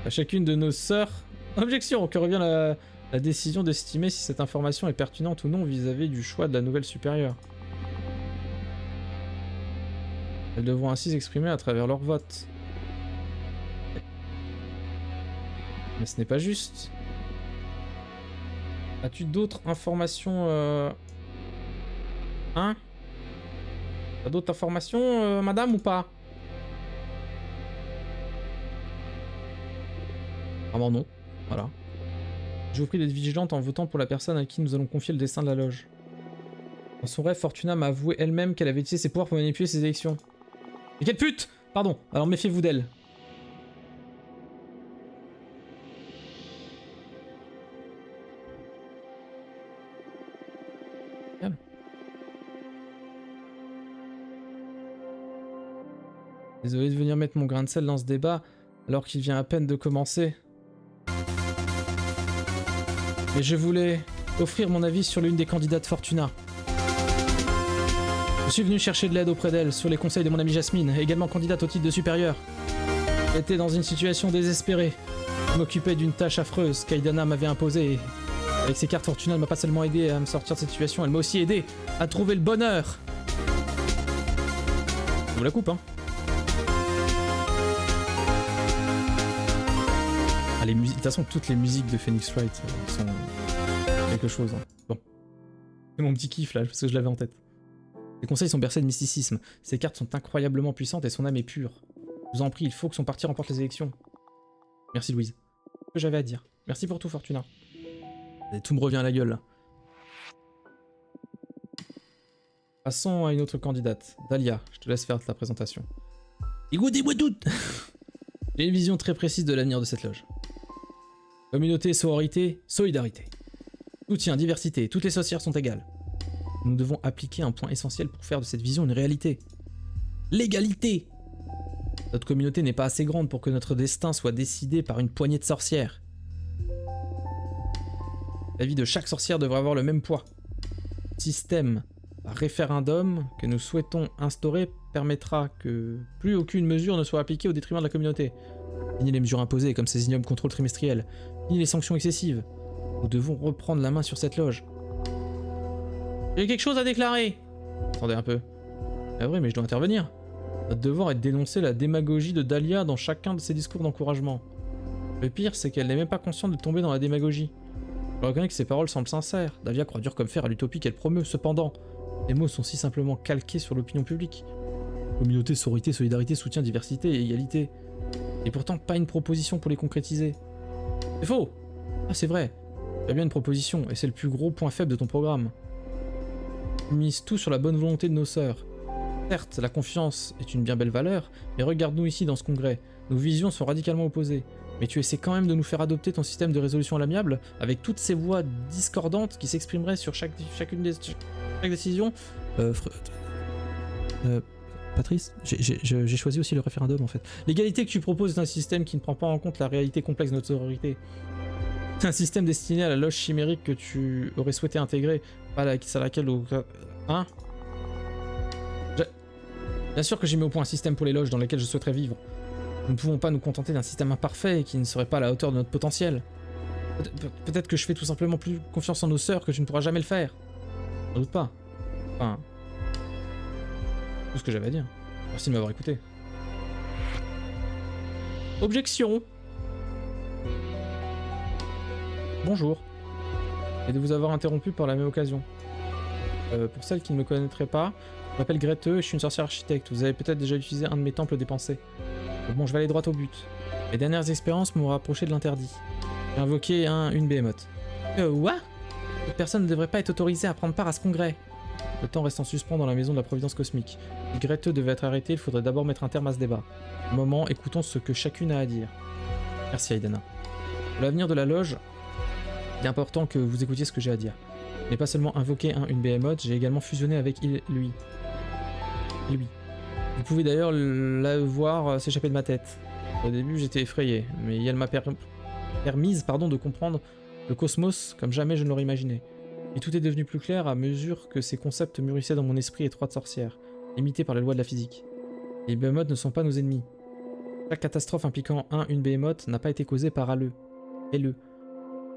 [SPEAKER 1] à chacune de nos sœurs... Objection, que revient la décision d'estimer si cette information est pertinente ou non vis-à-vis du choix de la nouvelle supérieure. Elles devront ainsi s'exprimer à travers leur vote. Mais ce n'est pas juste. As-tu d'autres informations Hein? T'as d'autres informations, madame, ou pas? Vraiment non. Voilà. Je vous prie d'être vigilante en votant pour la personne à qui nous allons confier le destin de la loge. Dans son rêve, Fortuna m'a avoué elle-même qu'elle avait utilisé ses pouvoirs pour manipuler ses élections. Mais quelle pute! Pardon, alors méfiez-vous d'elle. mettre mon grain de sel dans ce débat alors qu'il vient à peine de commencer. Mais je voulais offrir mon avis sur l'une des candidates Fortuna. Je suis venu chercher de l'aide auprès d'elle sur les conseils de mon amie Jasmine, également candidate au titre de supérieur. J'étais dans une situation désespérée. Je m'occupais d'une tâche affreuse qu'Aidana m'avait imposée. Avec ses cartes Fortuna, elle m'a pas seulement aidé à me sortir de cette situation, elle m'a aussi aidé à trouver le bonheur. Je vous la coupe, hein. Ah, les musiques, de toute façon, toutes les musiques de Phoenix Wright sont quelque chose. Hein. Bon. C'est mon petit kiff là, parce que je l'avais en tête. Les conseils sont bercés de mysticisme. Ces cartes sont incroyablement puissantes et son âme est pure. Je vous en prie, il faut que son parti remporte les élections. Merci Louise. C'est ce que j'avais à dire. Merci pour tout, Fortuna. Et tout me revient à la gueule là. Passons à une autre candidate. Dahlia, je te laisse faire ta présentation. Écoutez-moi toutes. J'ai une vision très précise de l'avenir de cette loge. Communauté, sororité, solidarité. Soutien, diversité, toutes les sorcières sont égales. Nous devons appliquer un point essentiel pour faire de cette vision une réalité. L'égalité. Notre communauté n'est pas assez grande pour que notre destin soit décidé par une poignée de sorcières. La vie de chaque sorcière devrait avoir le même poids. Le système par référendum que nous souhaitons instaurer permettra que plus aucune mesure ne soit appliquée au détriment de la communauté. Fini les mesures imposées comme ces ignobles contrôles trimestriels. Fini les sanctions excessives. Nous devons reprendre la main sur cette loge. J'ai quelque chose à déclarer. Attendez un peu. C'est vrai, mais je dois intervenir. Notre devoir est de dénoncer la démagogie de Dahlia dans chacun de ses discours d'encouragement. Le pire, c'est qu'elle n'est même pas consciente de tomber dans la démagogie. Je reconnais que ses paroles semblent sincères. Dahlia croit dur comme fer à l'utopie qu'elle promeut. Cependant, les mots sont si simplement calqués sur l'opinion publique. Communauté, sororité, solidarité, soutien, diversité et égalité. Et pourtant, pas une proposition pour les concrétiser. C'est faux. Ah, c'est vrai. Tu as bien une proposition, et c'est le plus gros point faible de ton programme. Tu mises tout sur la bonne volonté de nos sœurs. Certes, la confiance est une bien belle valeur, mais regarde-nous ici dans ce congrès. Nos visions sont radicalement opposées. Mais tu essaies quand même de nous faire adopter ton système de résolution à l'amiable, avec toutes ces voix discordantes qui s'exprimeraient sur chaque décision. Patrice, j'ai choisi aussi le référendum en fait. L'égalité que tu proposes est un système qui ne prend pas en compte la réalité complexe de notre sororité. C'est un système destiné à la loge chimérique que tu aurais souhaité intégrer, pas à laquelle... Hein? Bien sûr que j'ai mis au point un système pour les loges dans lesquelles je souhaiterais vivre. Nous ne pouvons pas nous contenter d'un système imparfait et qui ne serait pas à la hauteur de notre potentiel. Peut-être que je fais tout simplement plus confiance en nos sœurs que tu ne pourras jamais le faire. Sans doute pas. Enfin... tout ce que j'avais à dire. Merci de m'avoir écouté. Objection. Bonjour. Et de vous avoir interrompu par la même occasion. Pour celles qui ne me connaîtraient pas, je m'appelle Greteux et je suis une sorcière architecte. Vous avez peut-être déjà utilisé un de mes temples des pensées. Bon, je vais aller droit au but. Mes dernières expériences m'ont rapproché de l'interdit. J'ai invoqué une behemoth. What? Cette personne ne devrait pas être autorisée à prendre part à ce congrès. Le temps reste en suspens dans la maison de la Providence Cosmique. Si Greteux devait être arrêté, il faudrait d'abord mettre un terme à ce débat. Au moment, écoutons ce que chacune a à dire. Merci Aidana. Pour l'avenir de la loge, il est important que vous écoutiez ce que j'ai à dire. Je n'ai pas seulement invoqué une behemoth, j'ai également fusionné avec lui. Vous pouvez d'ailleurs la voir s'échapper de ma tête. Au début, j'étais effrayé, mais elle m'a permise de comprendre le cosmos comme jamais je ne l'aurais imaginé. Et tout est devenu plus clair à mesure que ces concepts mûrissaient dans mon esprit étroit de sorcière, limité par les lois de la physique. Les behemoths ne sont pas nos ennemis. Chaque catastrophe impliquant une behemoth n'a pas été causée par LE,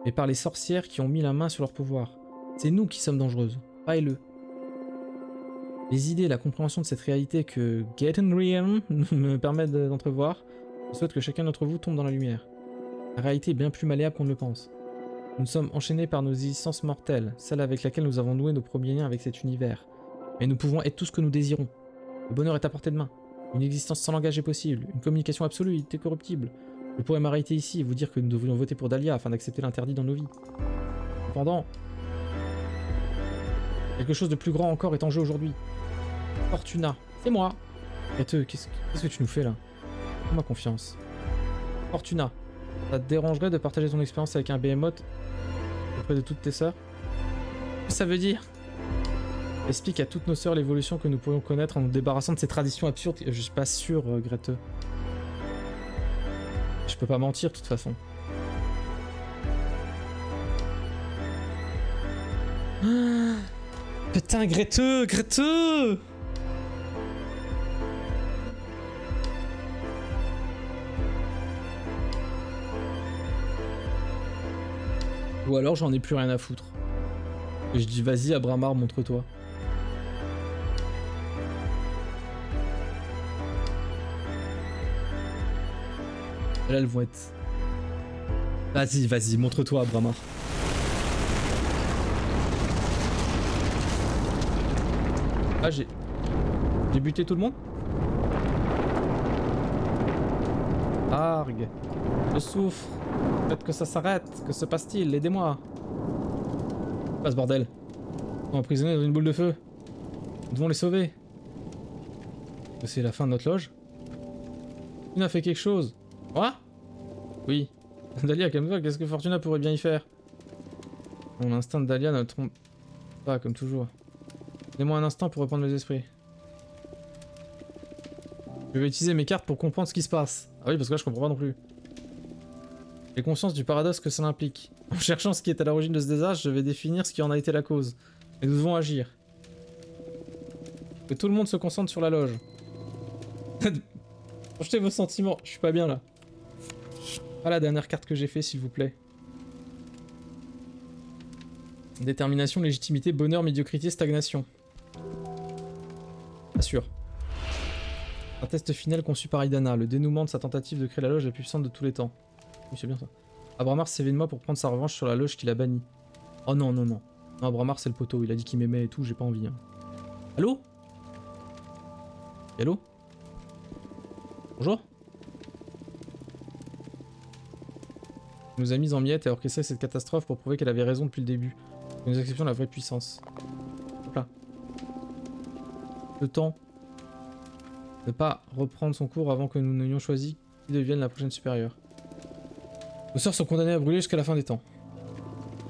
[SPEAKER 1] mais par les sorcières qui ont mis la main sur leur pouvoir. C'est nous qui sommes dangereuses, pas LE. Les idées et la compréhension de cette réalité que Getting Real me permettent d'entrevoir, je souhaite que chacun d'entre vous tombe dans la lumière. La réalité est bien plus malléable qu'on ne le pense. Nous sommes enchaînés par nos existences mortelles, celle avec laquelle nous avons noué nos premiers liens avec cet univers. Mais nous pouvons être tout ce que nous désirons. Le bonheur est à portée de main. Une existence sans langage est possible, une communication absolue est incorruptible. Je pourrais m'arrêter ici et vous dire que nous devrions voter pour Dahlia afin d'accepter l'interdit dans nos vies. Cependant, quelque chose de plus grand encore est en jeu aujourd'hui. Fortuna, c'est moi. Greteux, qu'est-ce que tu nous fais là? Fais-moi confiance. Fortuna, ça te dérangerait de partager ton expérience avec un behemoth auprès de toutes tes sœurs? Qu'est-ce que ça veut dire? Explique à toutes nos sœurs l'évolution que nous pourrions connaître en nous débarrassant de ces traditions absurdes. Je suis pas sûr, Greteux. Je peux pas mentir de toute façon. Ah, putain, Greteux, Greteux! Ou alors j'en ai plus rien à foutre. Et je dis vas-y Abramar, montre-toi. Là elles vont être... Vas-y, vas-y, montre-toi Abramar. Ah j'ai buté tout le monde. Arg, je souffre. Faites que ça s'arrête. Que se passe-t-il? Aidez-moi. Pas ce bordel. Ils sont emprisonnés dans une boule de feu. Nous devons les sauver. C'est la fin de notre loge. Fortuna a fait quelque chose. Quoi? Oui. Dahlia, calme-toi, qu'est-ce que Fortuna pourrait bien y faire? Mon instinct de Dahlia ne trompe pas, comme toujours. Donnez-moi un instant pour reprendre mes esprits. Je vais utiliser mes cartes pour comprendre ce qui se passe. Ah oui, parce que là je comprends pas non plus. J'ai conscience du paradoxe que ça implique. En cherchant ce qui est à l'origine de ce désastre, je vais définir ce qui en a été la cause. Et nous devons agir. Que tout le monde se concentre sur la loge. Projetez vos sentiments, je suis pas bien là. Ah, la dernière carte que j'ai fait, s'il vous plaît. Détermination, légitimité, bonheur, médiocrité, stagnation. Pas sûr. Un test final conçu par Aidana, le dénouement de sa tentative de créer la loge la plus puissante de tous les temps. Oui, c'est bien ça. Abramar s'éveille de moi pour prendre sa revanche sur la loge qu'il a bannie. Oh non, non, non. Non, Abramar c'est le poteau, il a dit qu'il m'aimait et tout, j'ai pas envie. Hein. Allô? Allô? Bonjour? Il nous a mis en miettes et a orchestré cette catastrophe pour prouver qu'elle avait raison depuis le début. Nous acceptons la vraie puissance. Hop là. Le temps. Ne pas reprendre son cours avant que nous n'ayons choisi qui devienne la prochaine supérieure. Nos sœurs sont condamnées à brûler jusqu'à la fin des temps.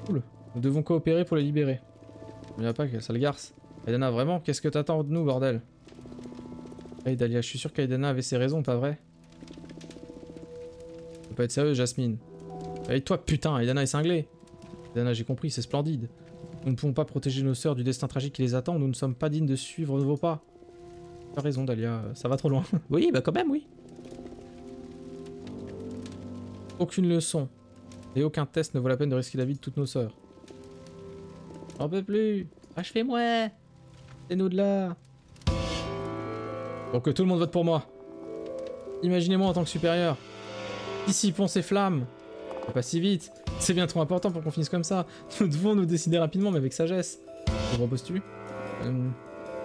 [SPEAKER 1] Cool. Nous devons coopérer pour les libérer. Il n'y a pas, quelle sale garce. Aidana, vraiment? Qu'est-ce que t'attends de nous, bordel? Hey Dahlia, je suis sûr qu'Aidana avait ses raisons, pas vrai? Faut pas être sérieux, Jasmine. Hey toi, putain, Aidana est cinglée. Aidana, j'ai compris, c'est splendide. Nous ne pouvons pas protéger nos sœurs du destin tragique qui les attend, nous ne sommes pas dignes de suivre vos pas. T'as raison, Dahlia, ça va trop loin. Oui, bah quand même, oui. Aucune leçon. Et aucun test ne vaut la peine de risquer la vie de toutes nos sœurs. J'en peux plus. Achevez-moi. C'est nous de là. Donc tout le monde vote pour moi. Imaginez-moi en tant que supérieur. Dissipons ces flammes. Pas si vite. C'est bien trop important pour qu'on finisse comme ça. Nous devons nous décider rapidement, mais avec sagesse. Que proposes-tu?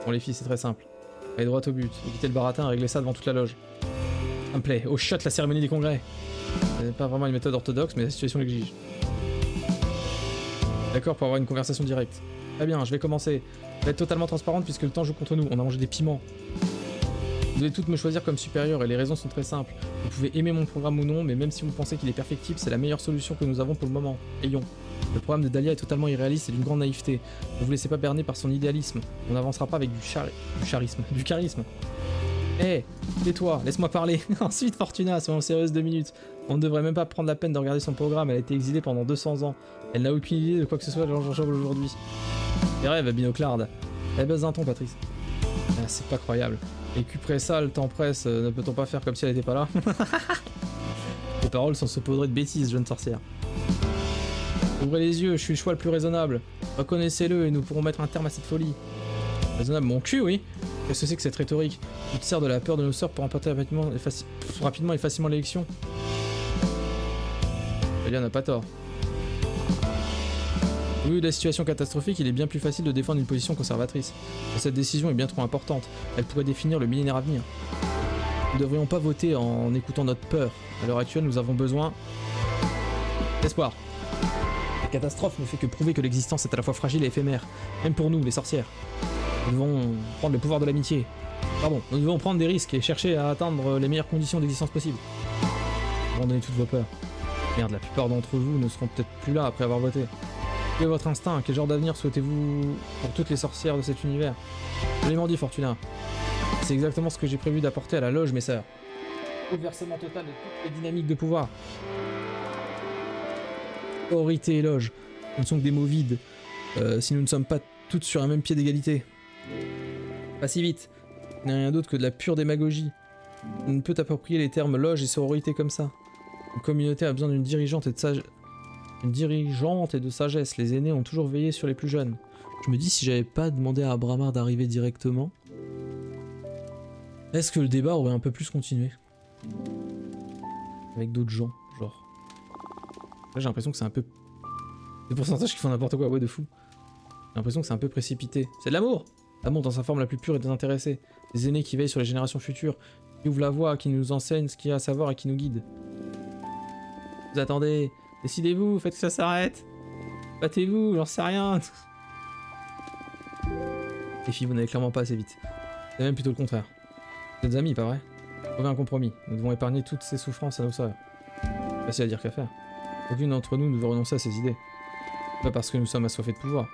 [SPEAKER 1] Bon les filles, c'est très simple. Allez droit au but. Évitez le baratin et réglez ça devant toute la loge. Ça me plaît. Au shot la cérémonie des congrès. C'est pas vraiment une méthode orthodoxe, mais la situation l'exige. D'accord, pour avoir une conversation directe. Très bien, je vais commencer. Je vais être totalement transparente puisque le temps joue contre nous. On a mangé des piments. Vous devez toutes me choisir comme supérieur et les raisons sont très simples. Vous pouvez aimer mon programme ou non, mais même si vous pensez qu'il est perfectible, c'est la meilleure solution que nous avons pour le moment. Ayons. Le programme de Dahlia est totalement irréaliste et d'une grande naïveté. Ne vous laissez pas berner par son idéalisme. On n'avancera pas avec du charisme. Hé, tais-toi, laisse-moi parler. Ensuite, Fortuna, soyons sérieuses 2 minutes. On ne devrait même pas prendre la peine de regarder son programme, elle a été exilée pendant 200 ans. Elle n'a aucune idée de quoi que ce soit de l'enjeu aujourd'hui. Les rêves, binoclarde. Elle baisse d'un ton, Patrice. Ah, c'est pas croyable. Et Cupressa, le temps presse, ne peut-on pas faire comme si elle était pas là? Vos paroles sont saupoudrées de bêtises, jeune sorcière. Ouvrez les yeux, je suis le choix le plus raisonnable. Reconnaissez-le et nous pourrons mettre un terme à cette folie. Raisonnable, mon cul, oui. Qu'est-ce que c'est que cette rhétorique? Tu te sers de la peur de nos sœurs pour emporter rapidement et facilement l'élection. Dahlia n'a pas tort. Au vu de la situation catastrophique, il est bien plus facile de défendre une position conservatrice. Mais cette décision est bien trop importante. Elle pourrait définir le millénaire à venir. Nous ne devrions pas voter en écoutant notre peur. À l'heure actuelle, nous avons besoin d'espoir. La catastrophe ne fait que prouver que l'existence est à la fois fragile et éphémère. Même pour nous, les sorcières. Nous devons prendre le pouvoir de l'amitié. Pardon, nous devons prendre des risques et chercher à atteindre les meilleures conditions d'existence possibles. Abandonnez toutes vos peurs. Merde, la plupart d'entre vous ne seront peut-être plus là après avoir voté. Quel est votre instinct? Quel genre d'avenir souhaitez-vous pour toutes les sorcières de cet univers? Je l'ai dit, Fortuna. C'est exactement ce que j'ai prévu d'apporter à la loge, mes sœurs. Bouleversement total de toutes les dynamiques de pouvoir. Autorité et loge, ce ne sont que des mots vides, si nous ne sommes pas toutes sur un même pied d'égalité. Pas si vite, ce n'est rien d'autre que de la pure démagogie. On ne peut approprier les termes loge et sororité comme ça. Une communauté a besoin d'une dirigeante et de sagesse. Les aînés ont toujours veillé sur les plus jeunes. Je me dis si j'avais pas demandé à Abramar d'arriver directement, est-ce que le débat aurait un peu plus continué avec d'autres gens, genre. Là j'ai l'impression que c'est un peu... Des pourcentages qui font n'importe quoi, ouais de fou. J'ai l'impression que c'est un peu précipité. C'est de l'amour! L'amour dans sa forme la plus pure et désintéressée. Des aînés qui veillent sur les générations futures, qui ouvrent la voie, qui nous enseignent ce qu'il y a à savoir et qui nous guident. Vous attendez, décidez-vous, faites que ça s'arrête. Battez-vous, j'en sais rien. Les filles, vous n'allez clairement pas assez vite. C'est même plutôt le contraire. Vous êtes amis, pas vrai? Trouvez un compromis. Nous devons épargner toutes ces souffrances à nos sœurs. Facile à dire qu'à faire. Aucune d'entre nous ne veut renoncer à ces idées. Pas parce que nous sommes assoiffés de pouvoir.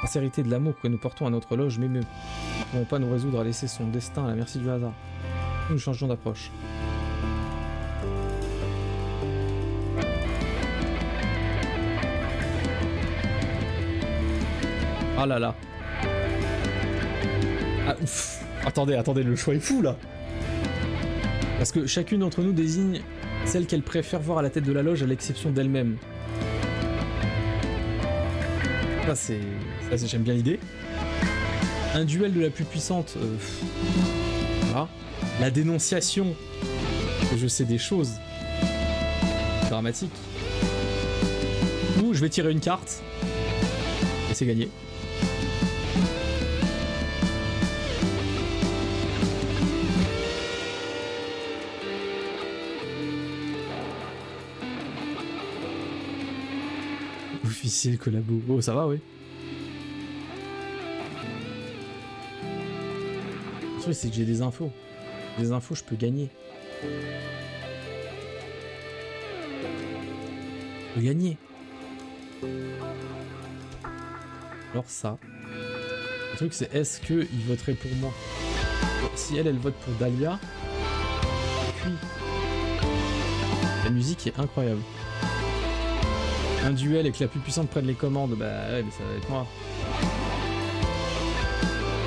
[SPEAKER 1] La sincérité de l'amour que nous portons à notre loge m'émeut. Nous ne pouvons pas nous résoudre à laisser son destin à la merci du hasard. Nous changeons d'approche. Ah là là. Ah ouf. Attendez, le choix est fou là. Parce que chacune d'entre nous désigne celle qu'elle préfère voir à la tête de la loge à l'exception d'elle-même. Ça, j'aime bien l'idée. Un duel de la plus puissante. Voilà. La dénonciation. Que je sais des choses. Dramatique. Ou je vais tirer une carte. Et c'est gagné. Officiel collabo. Oh, ça va, oui. Le truc, c'est que j'ai des infos. Des infos, je peux gagner. Je peux gagner. Alors ça. Le truc, c'est est-ce qu'il voterait pour moi? Si elle vote pour Dahlia, puis la musique est incroyable. Un duel et que la plus puissante prenne les commandes, bah ouais, mais ça va être moi.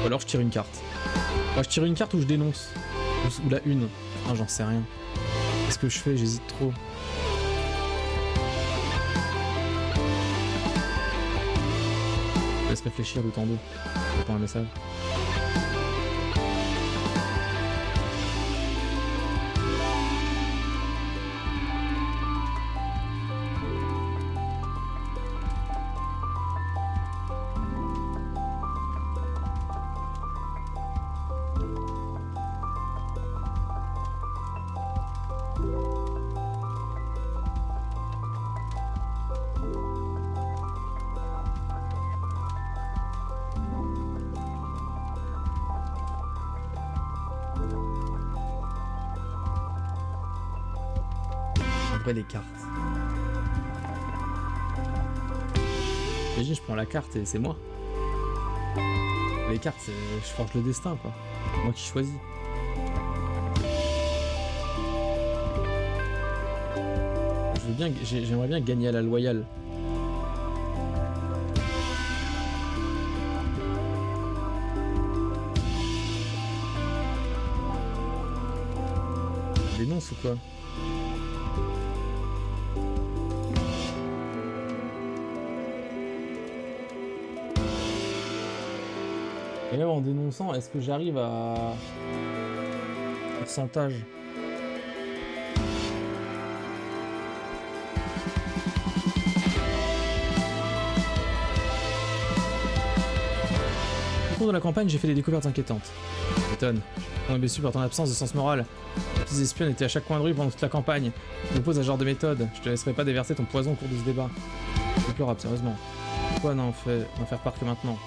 [SPEAKER 1] Ou alors je tire une carte. Moi je tire une carte ou je dénonce. Ou la une. Ah, j'en sais rien. Qu'est-ce que je fais? J'hésite trop. Je laisse réfléchir le temps d'eau. J'attends un message. Les cartes. Imagine, je prends la carte et c'est moi. Les cartes, je forge le destin, quoi. C'est moi qui choisis. J'aimerais bien gagner à la loyale. Dénonce ou quoi? Et même en dénonçant, est-ce que j'arrive à... pourcentage? Au cours de la campagne, j'ai fait des découvertes inquiétantes. M'étonne. On est déçu par ton absence de sens moral. Les petits espions étaient à chaque coin de rue pendant toute la campagne. Je m'oppose à ce genre de méthode. Je te laisserai pas déverser ton poison au cours de ce débat. C'est déplorable, sérieusement. Pourquoi n'en faire part que maintenant?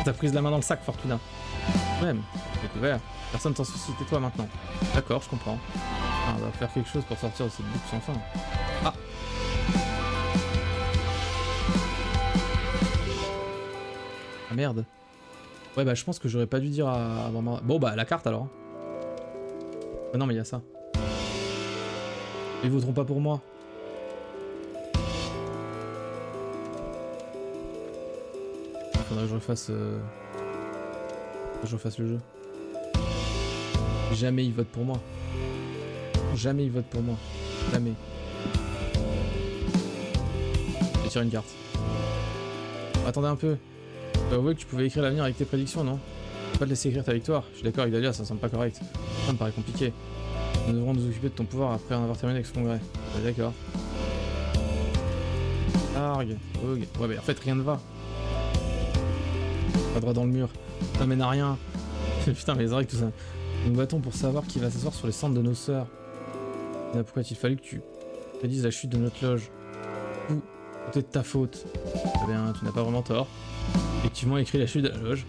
[SPEAKER 1] T'as pris la main dans le sac, Fortuna. Même, j'ai découvert. Personne t'en soucie, tais-toi maintenant. D'accord, je comprends. Ah, on va faire quelque chose pour sortir de cette boucle sans fin. Ah! Ah merde. Ouais, bah je pense que j'aurais pas dû dire à maman. Bon, bah la carte alors. Ah non, mais il y a ça. Ils voteront pas pour moi. Faudrait que je refasse... le jeu. Jamais ils votent pour moi. Jamais ils votent pour moi. Jamais. Je vais tirer une carte. Attendez un peu. Tu dois avouer que tu pouvais écrire l'avenir avec tes prédictions, non? Pas te laisser écrire ta victoire. Je suis d'accord avec Dahlia, ça semble pas correct. Ça me paraît compliqué. Nous devrons nous occuper de ton pouvoir après en avoir terminé avec ce congrès. Ouais, d'accord. Arg. Ouais, mais en fait rien ne va. Pas droit dans le mur. Ça mène à rien. Putain, mais c'est vrai que tout ça. Nous battons pour savoir qui va s'asseoir sur les cendres de nos sœurs. Pourquoi a-t-il fallu que tu prédises la chute de notre loge? Tout est de ta faute. Eh bien, tu n'as pas vraiment tort. Effectivement, écrit la chute de la loge.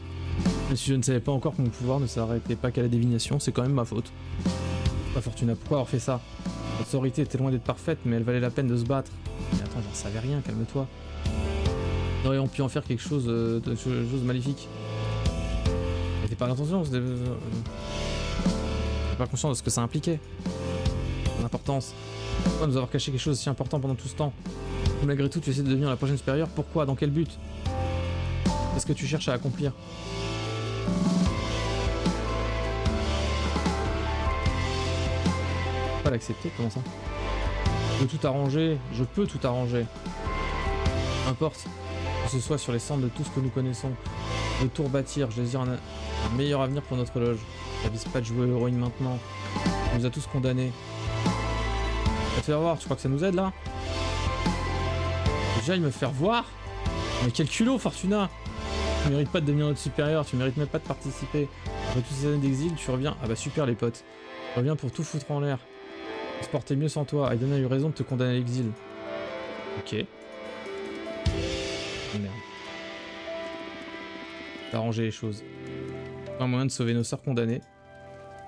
[SPEAKER 1] Mais si je ne savais pas encore que mon pouvoir ne s'arrêtait pas qu'à la divination, c'est quand même ma faute. Pas Fortuna, pourquoi avoir fait ça? Notre sororité était loin d'être parfaite, mais elle valait la peine de se battre. Mais attends, j'en savais rien, calme-toi. Nous aurions pu en faire quelque chose de maléfique. C'était pas l'intention, c'était... pas conscient de ce que ça impliquait. L'importance. Pourquoi nous avoir caché quelque chose si important pendant tout ce temps? Malgré tout, tu essaies de devenir la prochaine supérieure. Pourquoi? Dans quel but? Qu'est-ce que tu cherches à accomplir? Pas l'accepter, comment ça? Je peux tout arranger, je peux tout arranger. Importe que ce soit sur les cendres de tout ce que nous connaissons. De tout rebâtir, je désire un meilleur avenir pour notre loge. Ça vise pas de jouer l'héroïne maintenant. On nous a tous condamnés. Va te faire voir, tu crois que ça nous aide là? Déjà il me faire voir? Mais quel culot Fortuna! Tu mérites pas de devenir notre supérieur, tu mérites même pas de participer. Après toutes ces années d'exil, tu reviens. Ah bah super les potes. Tu reviens pour tout foutre en l'air. On se portait mieux sans toi. Aiden a eu raison de te condamner à l'exil. Ok. Oh, merde. T'as arrangé les choses. Un moyen de sauver nos sœurs condamnées.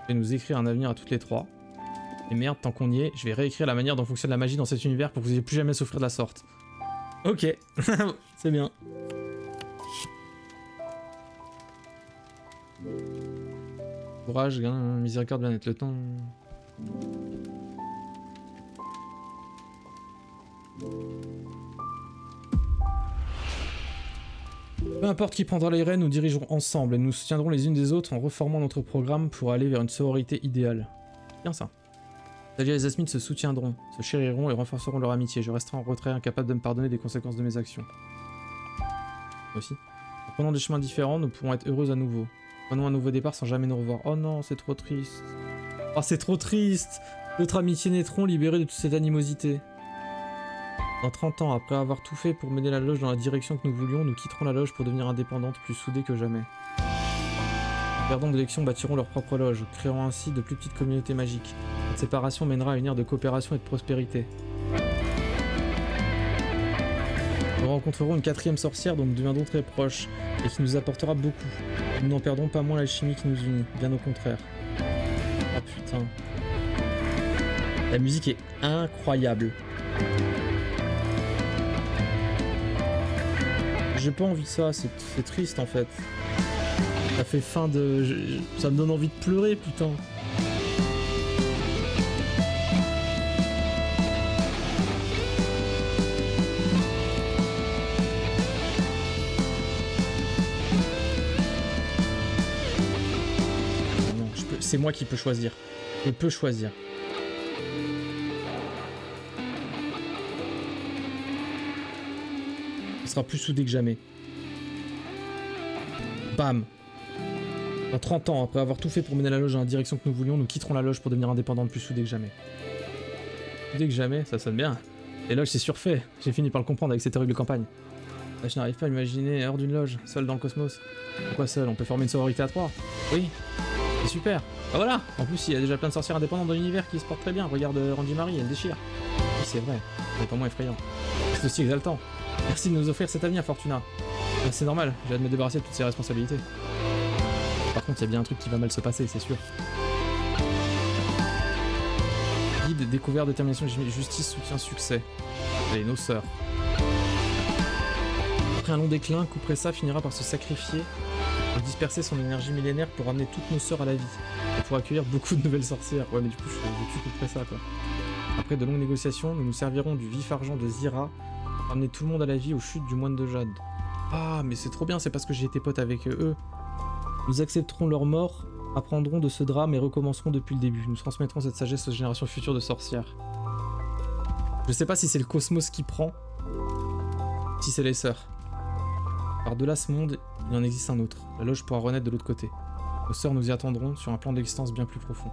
[SPEAKER 1] Je vais nous écrire un avenir à toutes les trois. Et merde, tant qu'on y est, je vais réécrire la manière dont fonctionne la magie dans cet univers pour que vous n'ayez plus jamais à souffrir de la sorte. Ok, c'est bien. Courage, gain, miséricorde, bien-être, le temps. Peu importe qui prendra les rênes, nous dirigerons ensemble et nous soutiendrons les unes des autres en reformant notre programme pour aller vers une sororité idéale. Bien ça. Dahlia et Zasmine se soutiendront, se chériront et renforceront leur amitié. Je resterai en retrait, incapable de me pardonner des conséquences de mes actions. Aussi. En prenant des chemins différents, nous pourrons être heureux à nouveau. Prenons un nouveau départ sans jamais nous revoir. Oh non, c'est trop triste. Oh, c'est trop triste. Notre amitié naîtront libérés de toute cette animosité. Dans 30 ans, après avoir tout fait pour mener la loge dans la direction que nous voulions, nous quitterons la loge pour devenir indépendantes, plus soudées que jamais. Les perdants d'élection bâtiront leur propre loge, créant ainsi de plus petites communautés magiques. Cette séparation mènera à une ère de coopération et de prospérité. Nous rencontrerons une 4e sorcière dont nous deviendrons très proches, et qui nous apportera beaucoup. Nous n'en perdrons pas moins l'alchimie qui nous unit, bien au contraire. Ah putain. La musique est incroyable. J'ai pas envie de ça, c'est triste en fait. Ça fait fin de... ça me donne envie de pleurer, putain. Non, c'est moi qui peux choisir. Je peux choisir. Sera plus soudé que jamais. Bam. Dans 30 ans, après avoir tout fait pour mener la loge dans la direction que nous voulions, nous quitterons la loge pour devenir indépendantes plus soudées que jamais. Soudées que jamais, ça sonne bien. Les loges, c'est surfait. J'ai fini par le comprendre avec cette horrible campagne. Là, je n'arrive pas à imaginer hors d'une loge, seul dans le cosmos. Pourquoi seul? On peut former une sororité à 3. Oui. C'est super. Ah voilà. En plus, il y a déjà plein de sorcières indépendantes dans l'univers qui se portent très bien. Regarde Randy Marie, elle déchire. Oui, c'est vrai. C'est pas moins effrayant. C'est aussi exaltant. Merci de nous offrir cet avenir, Fortuna. C'est normal, j'ai hâte de me débarrasser de toutes ces responsabilités. Par contre, il y a bien un truc qui va mal se passer, c'est sûr. Guide, découvert, détermination, justice, soutien, succès. Allez, nos sœurs. Après un long déclin, Kupressa finira par se sacrifier pour disperser son énergie millénaire pour ramener toutes nos sœurs à la vie. Et pour accueillir beaucoup de nouvelles sorcières. Ouais, mais du coup, je tue Kupressa, quoi. Après de longues négociations, nous nous servirons du vif argent de Zira pour ramener tout le monde à la vie aux chutes du moine de Jade. Ah, mais c'est trop bien, c'est parce que j'ai été pote avec eux. Nous accepterons leur mort, apprendrons de ce drame et recommencerons depuis le début. Nous transmettrons cette sagesse aux générations futures de sorcières. Je sais pas si c'est le cosmos qui prend, si c'est les sœurs. Par-delà ce monde, il en existe un autre. La loge pourra renaître de l'autre côté. Nos sœurs nous y attendront sur un plan d'existence bien plus profond.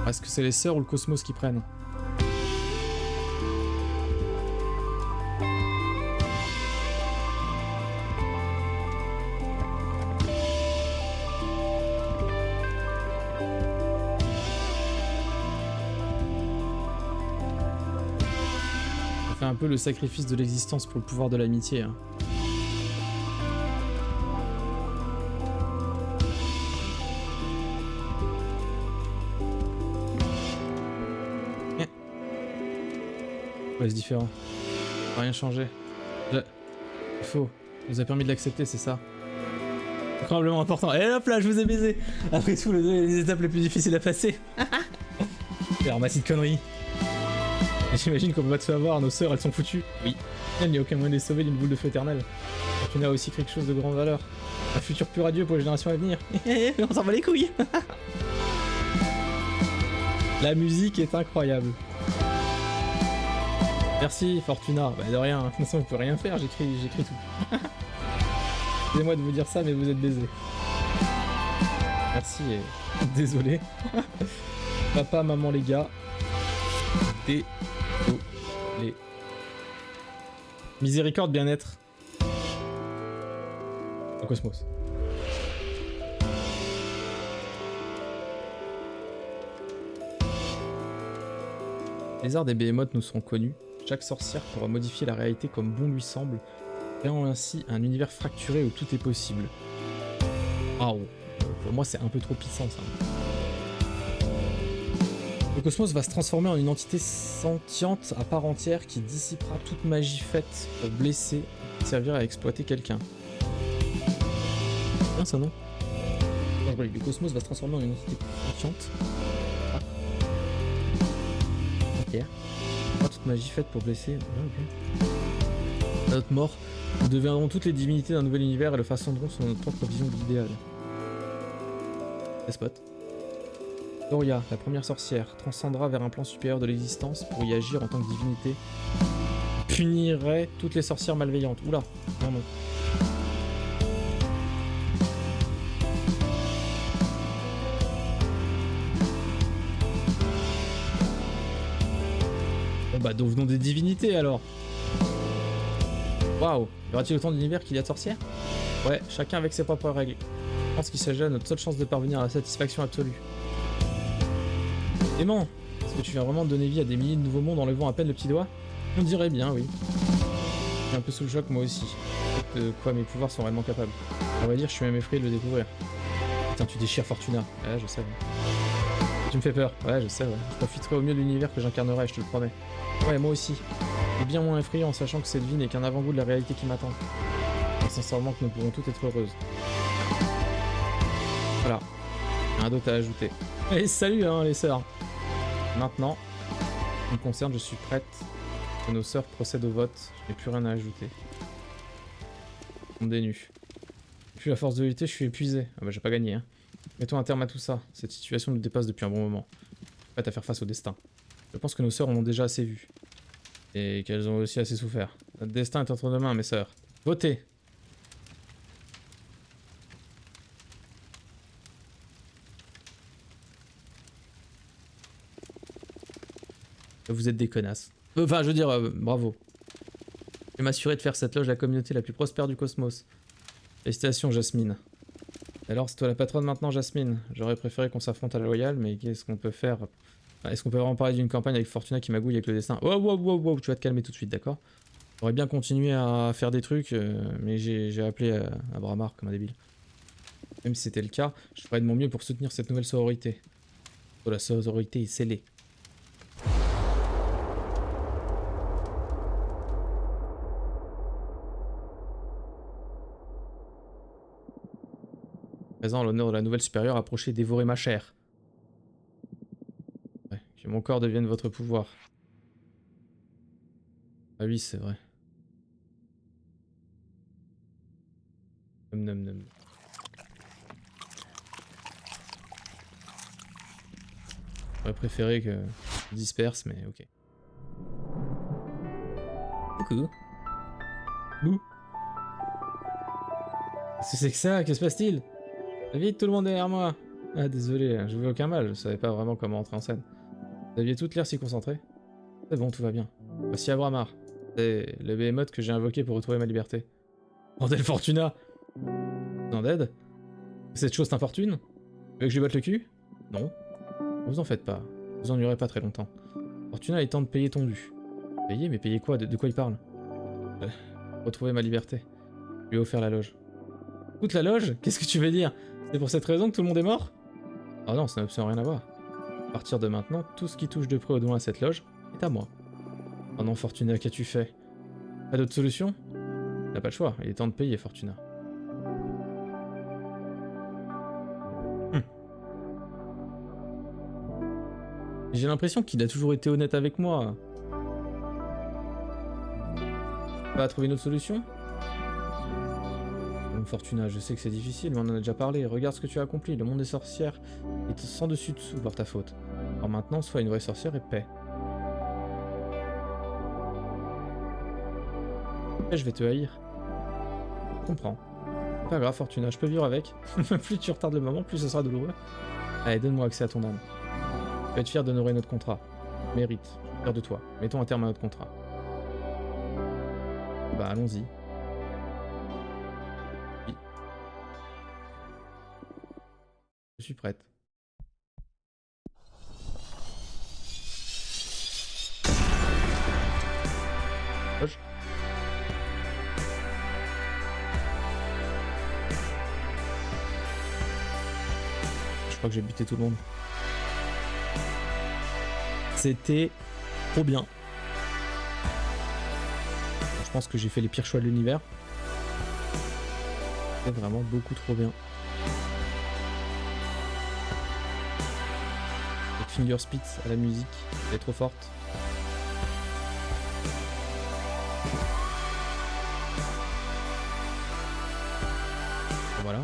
[SPEAKER 1] Est-ce que c'est les sœurs ou le cosmos qui prennent? On fait un peu le sacrifice de l'existence pour le pouvoir de l'amitié. Hein. Ouais, c'est différent. Ça n'a rien changé. Faux. Vous a permis de l'accepter, c'est ça. Incroyablement important. Et hop là, je vous ai baisé. Après tout, les étapes les plus difficiles à passer. Alors, ma petite connerie. J'imagine qu'on peut pas te faire avoir, nos sœurs, elles sont foutues. Oui. Il n'y a aucun moyen de les sauver d'une boule de feu éternelle. Tu as aussi quelque chose de grande valeur. Un futur plus radieux pour les générations à venir. On s'en bat les couilles. La musique est incroyable. Merci Fortuna, bah de rien, de toute façon vous pouvez rien faire, j'écris tout. Excusez-moi de vous dire ça mais vous êtes baisés. Merci et désolé. Papa, maman les gars. Désolé. Miséricorde, bien-être. Le cosmos. Les arts des Behemoths nous seront connus. Chaque sorcière pourra modifier la réalité comme bon lui semble, créant ainsi un univers fracturé où tout est possible. Ah, pour moi c'est un peu trop puissant ça. Le cosmos va se transformer en une entité sentiente à part entière qui dissipera toute magie faite pour blesser et servir à exploiter quelqu'un. Bien ça non? Le cosmos va se transformer en une entité sentiente. Ok. Toute magie faite pour blesser. Okay. À notre mort, nous deviendrons toutes les divinités d'un nouvel univers et le façonnerons sur notre propre vision de l'idéal. Spot. Doria, la première sorcière, transcendra vers un plan supérieur de l'existence pour y agir en tant que divinité. Punirait toutes les sorcières malveillantes. Oula, non non. Bah devenons des divinités alors. Waouh. Y aura-t-il autant d'univers qu'il y a de sorcières? Ouais, chacun avec ses propres règles. Je pense qu'il s'agit de notre seule chance de parvenir à la satisfaction absolue. Aimant, est-ce que tu viens vraiment de donner vie à des milliers de nouveaux mondes en levant à peine le petit doigt? On dirait bien, oui. Je suis un peu sous le choc moi aussi. De quoi mes pouvoirs sont réellement capables. On va dire, je suis même effrayé de le découvrir. Putain, tu déchires Fortuna. Ouais, je sais. Ouais. Tu me fais peur. Ouais, je sais, ouais. Je profiterai au mieux de l'univers que j'incarnerai, je te le promets. Ouais, moi aussi. Et bien moins effrayé en sachant que cette vie n'est qu'un avant-goût de la réalité qui m'attend. Sincèrement que nous pourrons toutes être heureuses. Voilà. Rien d'autre à ajouter. Et salut hein, les sœurs. Maintenant, ce qui me concerne, je suis prête. Que nos sœurs procèdent au vote. Je n'ai plus rien à ajouter. On dénue. Puis la force de vérité, je suis épuisé. Ah bah j'ai pas gagné hein. Mettons un terme à tout ça. Cette situation nous dépasse depuis un bon moment. Prête à faire face au destin. Je pense que nos sœurs en ont déjà assez vu. Et qu'elles ont aussi assez souffert. Notre destin est entre nos mains, mes sœurs. Votez! Vous êtes des connasses. Enfin, je veux dire, bravo. Je vais m'assurer de faire cette loge la communauté la plus prospère du cosmos. Félicitations, Jasmine. Alors, c'est toi la patronne maintenant, Jasmine. J'aurais préféré qu'on s'affronte à la loyale, mais qu'est-ce qu'on peut faire? Est-ce qu'on peut vraiment parler d'une campagne avec Fortuna qui magouille avec le destin? Wow, wow, wow, wow, tu vas te calmer tout de suite, d'accord? J'aurais bien continué à faire des trucs, mais j'ai appelé à Bramar comme un débile. Même si c'était le cas, je ferais de mon mieux pour soutenir cette nouvelle sororité. Oh, la sororité est scellée. Présent, l'honneur de la nouvelle supérieure, approchez, dévorez ma chair. Ouais, que mon corps devienne votre pouvoir. Ah oui, c'est vrai. Nom nom nom. J'aurais préféré que je disperse, mais ok. Coucou. Bouh. Qu'est-ce que c'est que ça? Que se passe-t-il? Vite, tout le monde derrière moi. Ah, désolé, je veux aucun mal, je savais pas vraiment comment entrer en scène. Vous aviez toute l'air si concentré. C'est bon, tout va bien. Voici Abramar. C'est le behemoth que j'ai invoqué pour retrouver ma liberté. Bordel Fortuna! Vous en aide? Cette chose t'importune? Vous voulez que je lui batte le cul? Non. Ne vous en faites pas, vous ennuierez pas très longtemps. Fortuna est temps de payer ton dû. Payer? Mais payer quoi? De quoi il parle? Retrouver ma liberté. Je lui ai offert la loge. Toute la loge? Qu'est-ce que tu veux dire? C'est pour cette raison que tout le monde est mort? Oh non, ça n'a absolument rien à voir. À partir de maintenant, tout ce qui touche de près ou de loin à cette loge est à moi. Oh non, Fortuna, qu'as-tu fait? Pas d'autre solution? T'as pas le choix, il est temps de payer, Fortuna. J'ai l'impression qu'il a toujours été honnête avec moi. Pas à trouver une autre solution? Bon, Fortuna, je sais que c'est difficile, mais on en a déjà parlé. Regarde ce que tu as accompli, le monde des sorcières est sans dessus-dessous par ta faute. Alors maintenant, sois une vraie sorcière et paix. Et je vais te haïr. Je comprends. C'est pas grave, Fortuna, je peux vivre avec. Plus tu retardes le moment, plus ce sera douloureux. Allez, donne-moi accès à ton âme. Je vais être fier d'honorer notre contrat. Mérite, je suis fier de toi. Mettons un terme à notre contrat. Bah, allons-y. Oui. Je suis prête. Loge. Je crois que j'ai buté tout le monde. C'était trop bien. Je pense que j'ai fait les pires choix de l'univers. C'était vraiment beaucoup trop bien. Avec Finger Spit à la musique, elle est trop forte. Voilà.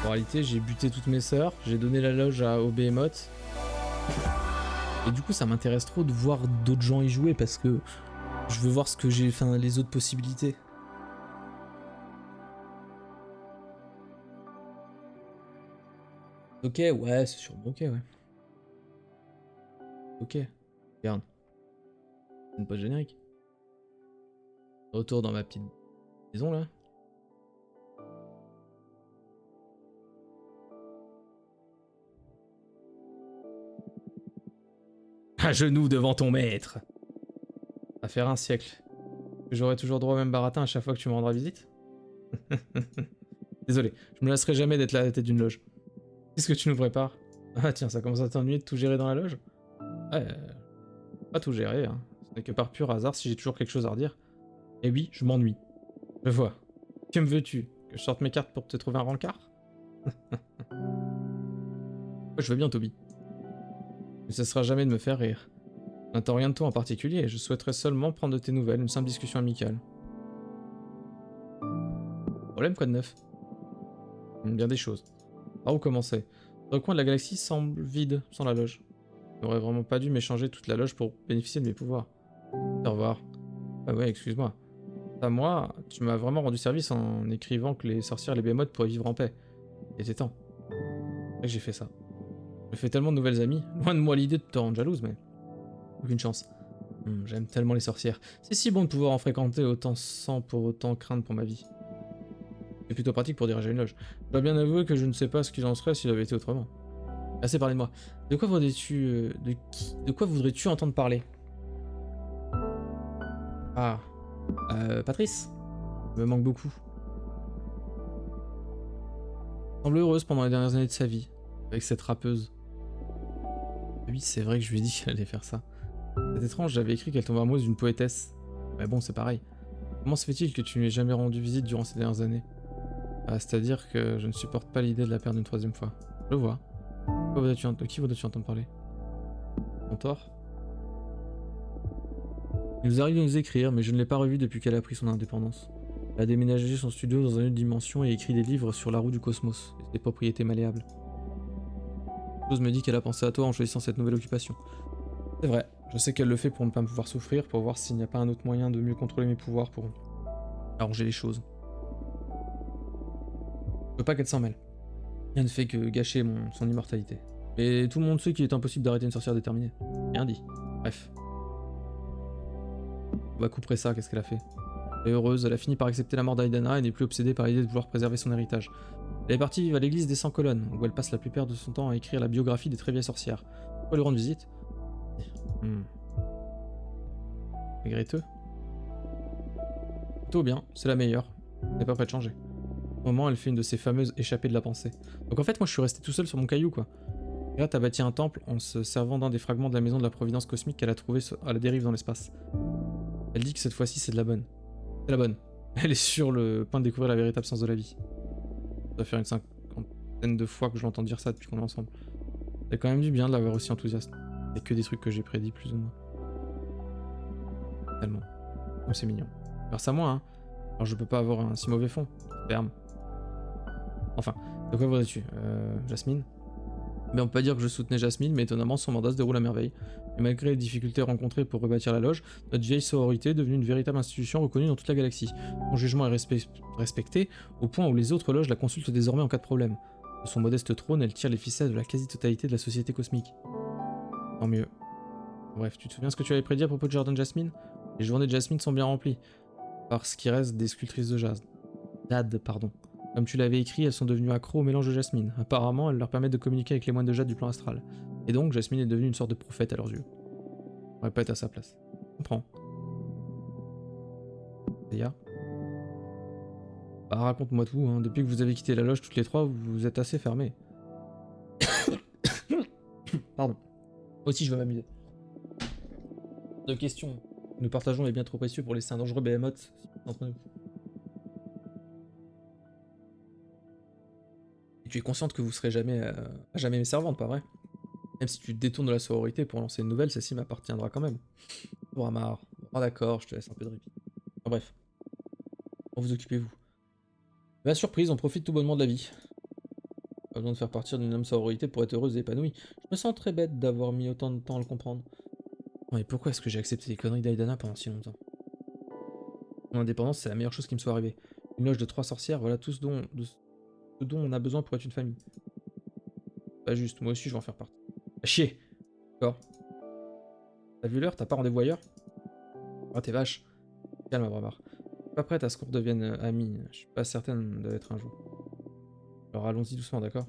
[SPEAKER 1] En réalité, j'ai buté toutes mes sœurs, j'ai donné la loge au Behemoth. Et du coup, ça m'intéresse trop de voir d'autres gens y jouer parce que je veux voir ce que j'ai, enfin, les autres possibilités. Ok, ouais, c'est sûrement ok, ouais. Ok, regarde. C'est une pause générique. Retour dans ma petite maison là. À genoux devant ton maître. Ça va faire un siècle. J'aurai toujours droit au même baratin à chaque fois que tu me rendras visite. Désolé, je me lasserai jamais d'être là à la tête d'une loge. Qu'est-ce que tu nous prépares? Ah tiens, ça commence à t'ennuyer de tout gérer dans la loge? Ouais, pas tout gérer, hein. Ce n'est que par pur hasard si j'ai toujours quelque chose à redire. Et oui, je m'ennuie. Je vois. Que me veux-tu? Que je sorte mes cartes pour te trouver un rencard? Je veux bien, Toby. Mais ça sera jamais de me faire rire. Je n'attends rien de toi en particulier, je souhaiterais seulement prendre de tes nouvelles, une simple discussion amicale. Problème, quoi de neuf? Bien des choses. Par où commencer? Dans le coin de la galaxie semble vide, sans la loge. Je n'aurais vraiment pas dû m'échanger toute la loge pour bénéficier de mes pouvoirs. Au revoir. Ah ouais, excuse-moi. À moi, tu m'as vraiment rendu service en écrivant que les sorcières et les Behemoths pourraient vivre en paix. Il était temps. C'est vrai que j'ai fait ça. Je fais tellement de nouvelles amies. Loin de moi l'idée de te rendre jalouse, mais... aucune chance. J'aime tellement les sorcières. C'est si bon de pouvoir en fréquenter autant sans pour autant craindre pour ma vie. C'est plutôt pratique pour diriger une loge. Je dois bien avouer que je ne sais pas ce qu'il en serait s'il avait été autrement. Assez parlé de moi. De quoi voudrais-tu... de quoi voudrais-tu entendre parler? Ah... Patrice? Elle me manque beaucoup. Elle semble heureuse pendant les dernières années de sa vie, avec cette rappeuse. Oui, c'est vrai que je lui ai dit qu'elle allait faire ça. C'est étrange, j'avais écrit qu'elle tombait amoureuse d'une poétesse. Mais bon, c'est pareil. Comment se fait-il que tu ne lui aies jamais rendu visite durant ces dernières années? Ah, c'est-à-dire que je ne supporte pas l'idée de la perdre une troisième fois. Je le vois. De qui voudrais-tu entendre parler? Mon tort? Il nous arrive de nous écrire, mais je ne l'ai pas revu depuis qu'elle a pris son indépendance. Elle a déménagé son studio dans une autre dimension et écrit des livres sur la roue du cosmos et ses propriétés malléables. Quelque chose me dit qu'elle a pensé à toi en choisissant cette nouvelle occupation. C'est vrai, je sais qu'elle le fait pour ne pas me pouvoir souffrir, pour voir s'il n'y a pas un autre moyen de mieux contrôler mes pouvoirs pour arranger les choses. Je veux pas qu'elle s'en mêle. Rien ne fait que gâcher son immortalité. Et tout le monde sait qu'il est impossible d'arrêter une sorcière déterminée. Rien dit. Bref. On va couper ça, qu'est-ce qu'elle a fait? Elle est heureuse, elle a fini par accepter la mort d'Aidana et n'est plus obsédée par l'idée de vouloir préserver son héritage. Elle est partie vivre à l'église des 100 colonnes, où elle passe la plupart de son temps à écrire la biographie des très vieilles sorcières. Pourquoi lui rendre visite? Regretteux. Plutôt bien, c'est la meilleure. Elle n'est pas prête de changer. Au moment, elle fait une de ces fameuses échappées de la pensée. Donc en fait, moi je suis resté tout seul sur mon caillou quoi. Là, t'as bâti un temple en se servant d'un des fragments de la maison de la Providence cosmique qu'elle a trouvé à la dérive dans l'espace. Elle dit que cette fois-ci c'est de la bonne. C'est la bonne. Elle est sur le point de découvrir la véritable sens de la vie. Ça va faire une cinquantaine de fois que je l'entends dire ça depuis qu'on est ensemble. C'est quand même du bien de l'avoir aussi enthousiaste. C'est que des trucs que j'ai prédits plus ou moins. Tellement. Comme c'est mignon. Grâce à moi, hein. Alors je peux pas avoir un si mauvais fond. Ferme. Enfin, de quoi voudrais-tu Jasmine? Mais on peut pas dire que je soutenais Jasmine, mais étonnamment son mandat se déroule à merveille. Et malgré les difficultés rencontrées pour rebâtir la loge, notre vieille sororité est devenue une véritable institution reconnue dans toute la galaxie. Son jugement est respecté, au point où les autres loges la consultent désormais en cas de problème. De son modeste trône, elle tire les ficelles de la quasi-totalité de la société cosmique. Tant mieux. Bref, tu te souviens ce que tu avais prédit à propos de Jardin de Jasmine? Les journées de Jasmine sont bien remplies. Parce qu'il reste des sculptrices de jade, pardon. Comme tu l'avais écrit, elles sont devenues accros au mélange de Jasmine. Apparemment, elles leur permettent de communiquer avec les moines de jade du plan astral. Et donc, Jasmine est devenue une sorte de prophète à leurs yeux. On pourrait pas être à sa place. Je comprends. D'ailleurs. Bah, raconte-moi tout, hein. Depuis que vous avez quitté la loge toutes les trois, vous êtes assez fermés. Pardon. Moi aussi, je veux m'amuser. De questions. Nous partageons les biens trop précieux pour laisser un dangereux behemoth entre nous. Et tu es consciente que vous serez jamais, à jamais mes servantes, pas vrai? Même si tu te détournes de la sororité pour lancer une nouvelle, celle-ci m'appartiendra quand même. Bon, Amar. Oh, d'accord, je te laisse un peu de répit. Enfin, bref. Vous occupez-vous. La surprise, on profite tout bonnement de la vie. Pas besoin de faire partir d'une homme sororité pour être heureuse et épanouie. Je me sens très bête d'avoir mis autant de temps à le comprendre. Non, mais pourquoi est-ce que j'ai accepté les conneries d'Aidana pendant si longtemps? Mon indépendance, c'est la meilleure chose qui me soit arrivée. Une loge de 3 sorcières, voilà tout ce dont on a besoin pour être une famille. Pas juste, moi aussi je vais en faire partie. Ah, chier. D'accord. T'as vu l'heure? T'as pas rendez-vous ailleurs? Ah, t'es vache. Calme, Bravard. Je suis pas prête à ce qu'on redevienne amis. Je suis pas certaine de l'être un jour. Alors allons-y doucement, d'accord?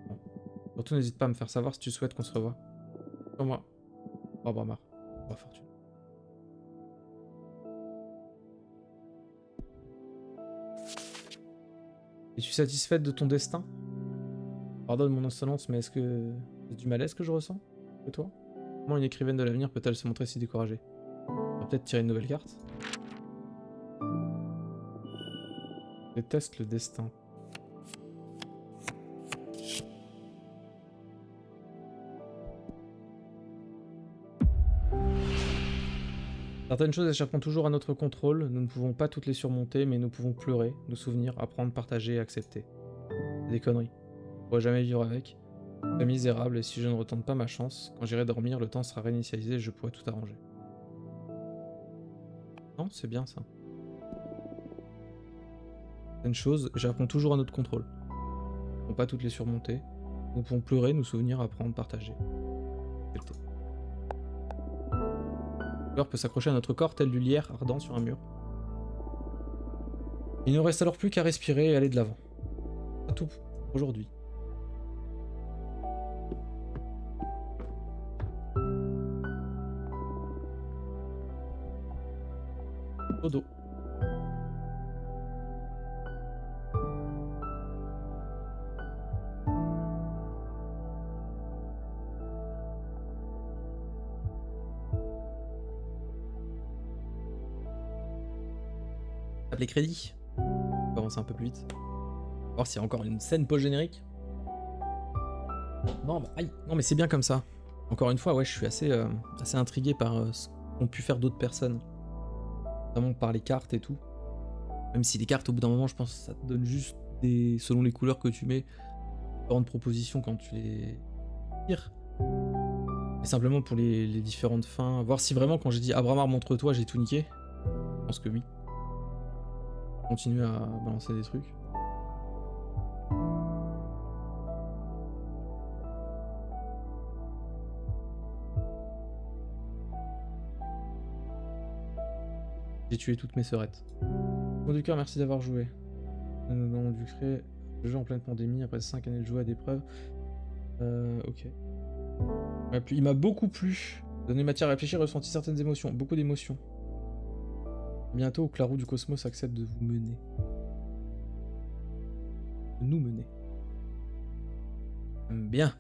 [SPEAKER 1] Bon. Surtout n'hésite pas à me faire savoir si tu souhaites qu'on se revoie. Sur moi. Au revoir, Mar. Au revoir, Fortune. Es-tu satisfaite de ton destin? Pardonne mon insolence, mais est-ce que c'est du malaise que je ressens? Et toi? Comment une écrivaine de l'avenir peut-elle se montrer si découragée? On va peut-être tirer une nouvelle carte. Je déteste le destin. Certaines choses échapperont toujours à notre contrôle, nous ne pouvons pas toutes les surmonter, mais nous pouvons pleurer, nous souvenir, apprendre, partager et accepter. C'est des conneries. On ne pourra jamais vivre avec. C'est misérable, et si je ne retente pas ma chance, quand j'irai dormir, le temps sera réinitialisé et je pourrai tout arranger. Non, c'est bien ça. Certaines choses échapperont toujours à notre contrôle. Nous ne pouvons pas toutes les surmonter. Nous pouvons pleurer, nous souvenir, apprendre, partager. Accepter. La peur peut s'accrocher à notre corps tel du lierre ardent sur un mur. Il ne nous reste alors plus qu'à respirer et aller de l'avant. C'est tout pour aujourd'hui. Dodo. Les crédits. On va avancer un peu plus vite. Voir s'il y a encore une scène post-générique. Non, bah, aïe. Non, mais c'est bien comme ça. Encore une fois, ouais, je suis assez intrigué par ce qu'ont pu faire d'autres personnes. Notamment par les cartes et tout. Même si les cartes, au bout d'un moment, je pense que ça te donne juste des... selon les couleurs que tu mets, différentes propositions quand tu les tires. Et simplement pour les différentes fins. Voir si vraiment, quand j'ai dit Abramar, montre-toi, j'ai tout niqué. Je pense que oui. Continuer à balancer des trucs. J'ai tué toutes mes sœurettes. Bon du cœur, merci d'avoir joué. Nous avons dû créer le jeu en pleine pandémie après 5 années de jeu à des preuves. Ok. Il m'a beaucoup plu. Donné matière à réfléchir, ressenti certaines émotions. Beaucoup d'émotions. Bientôt, Clarou du Cosmos accepte de vous mener. De nous mener. Bien.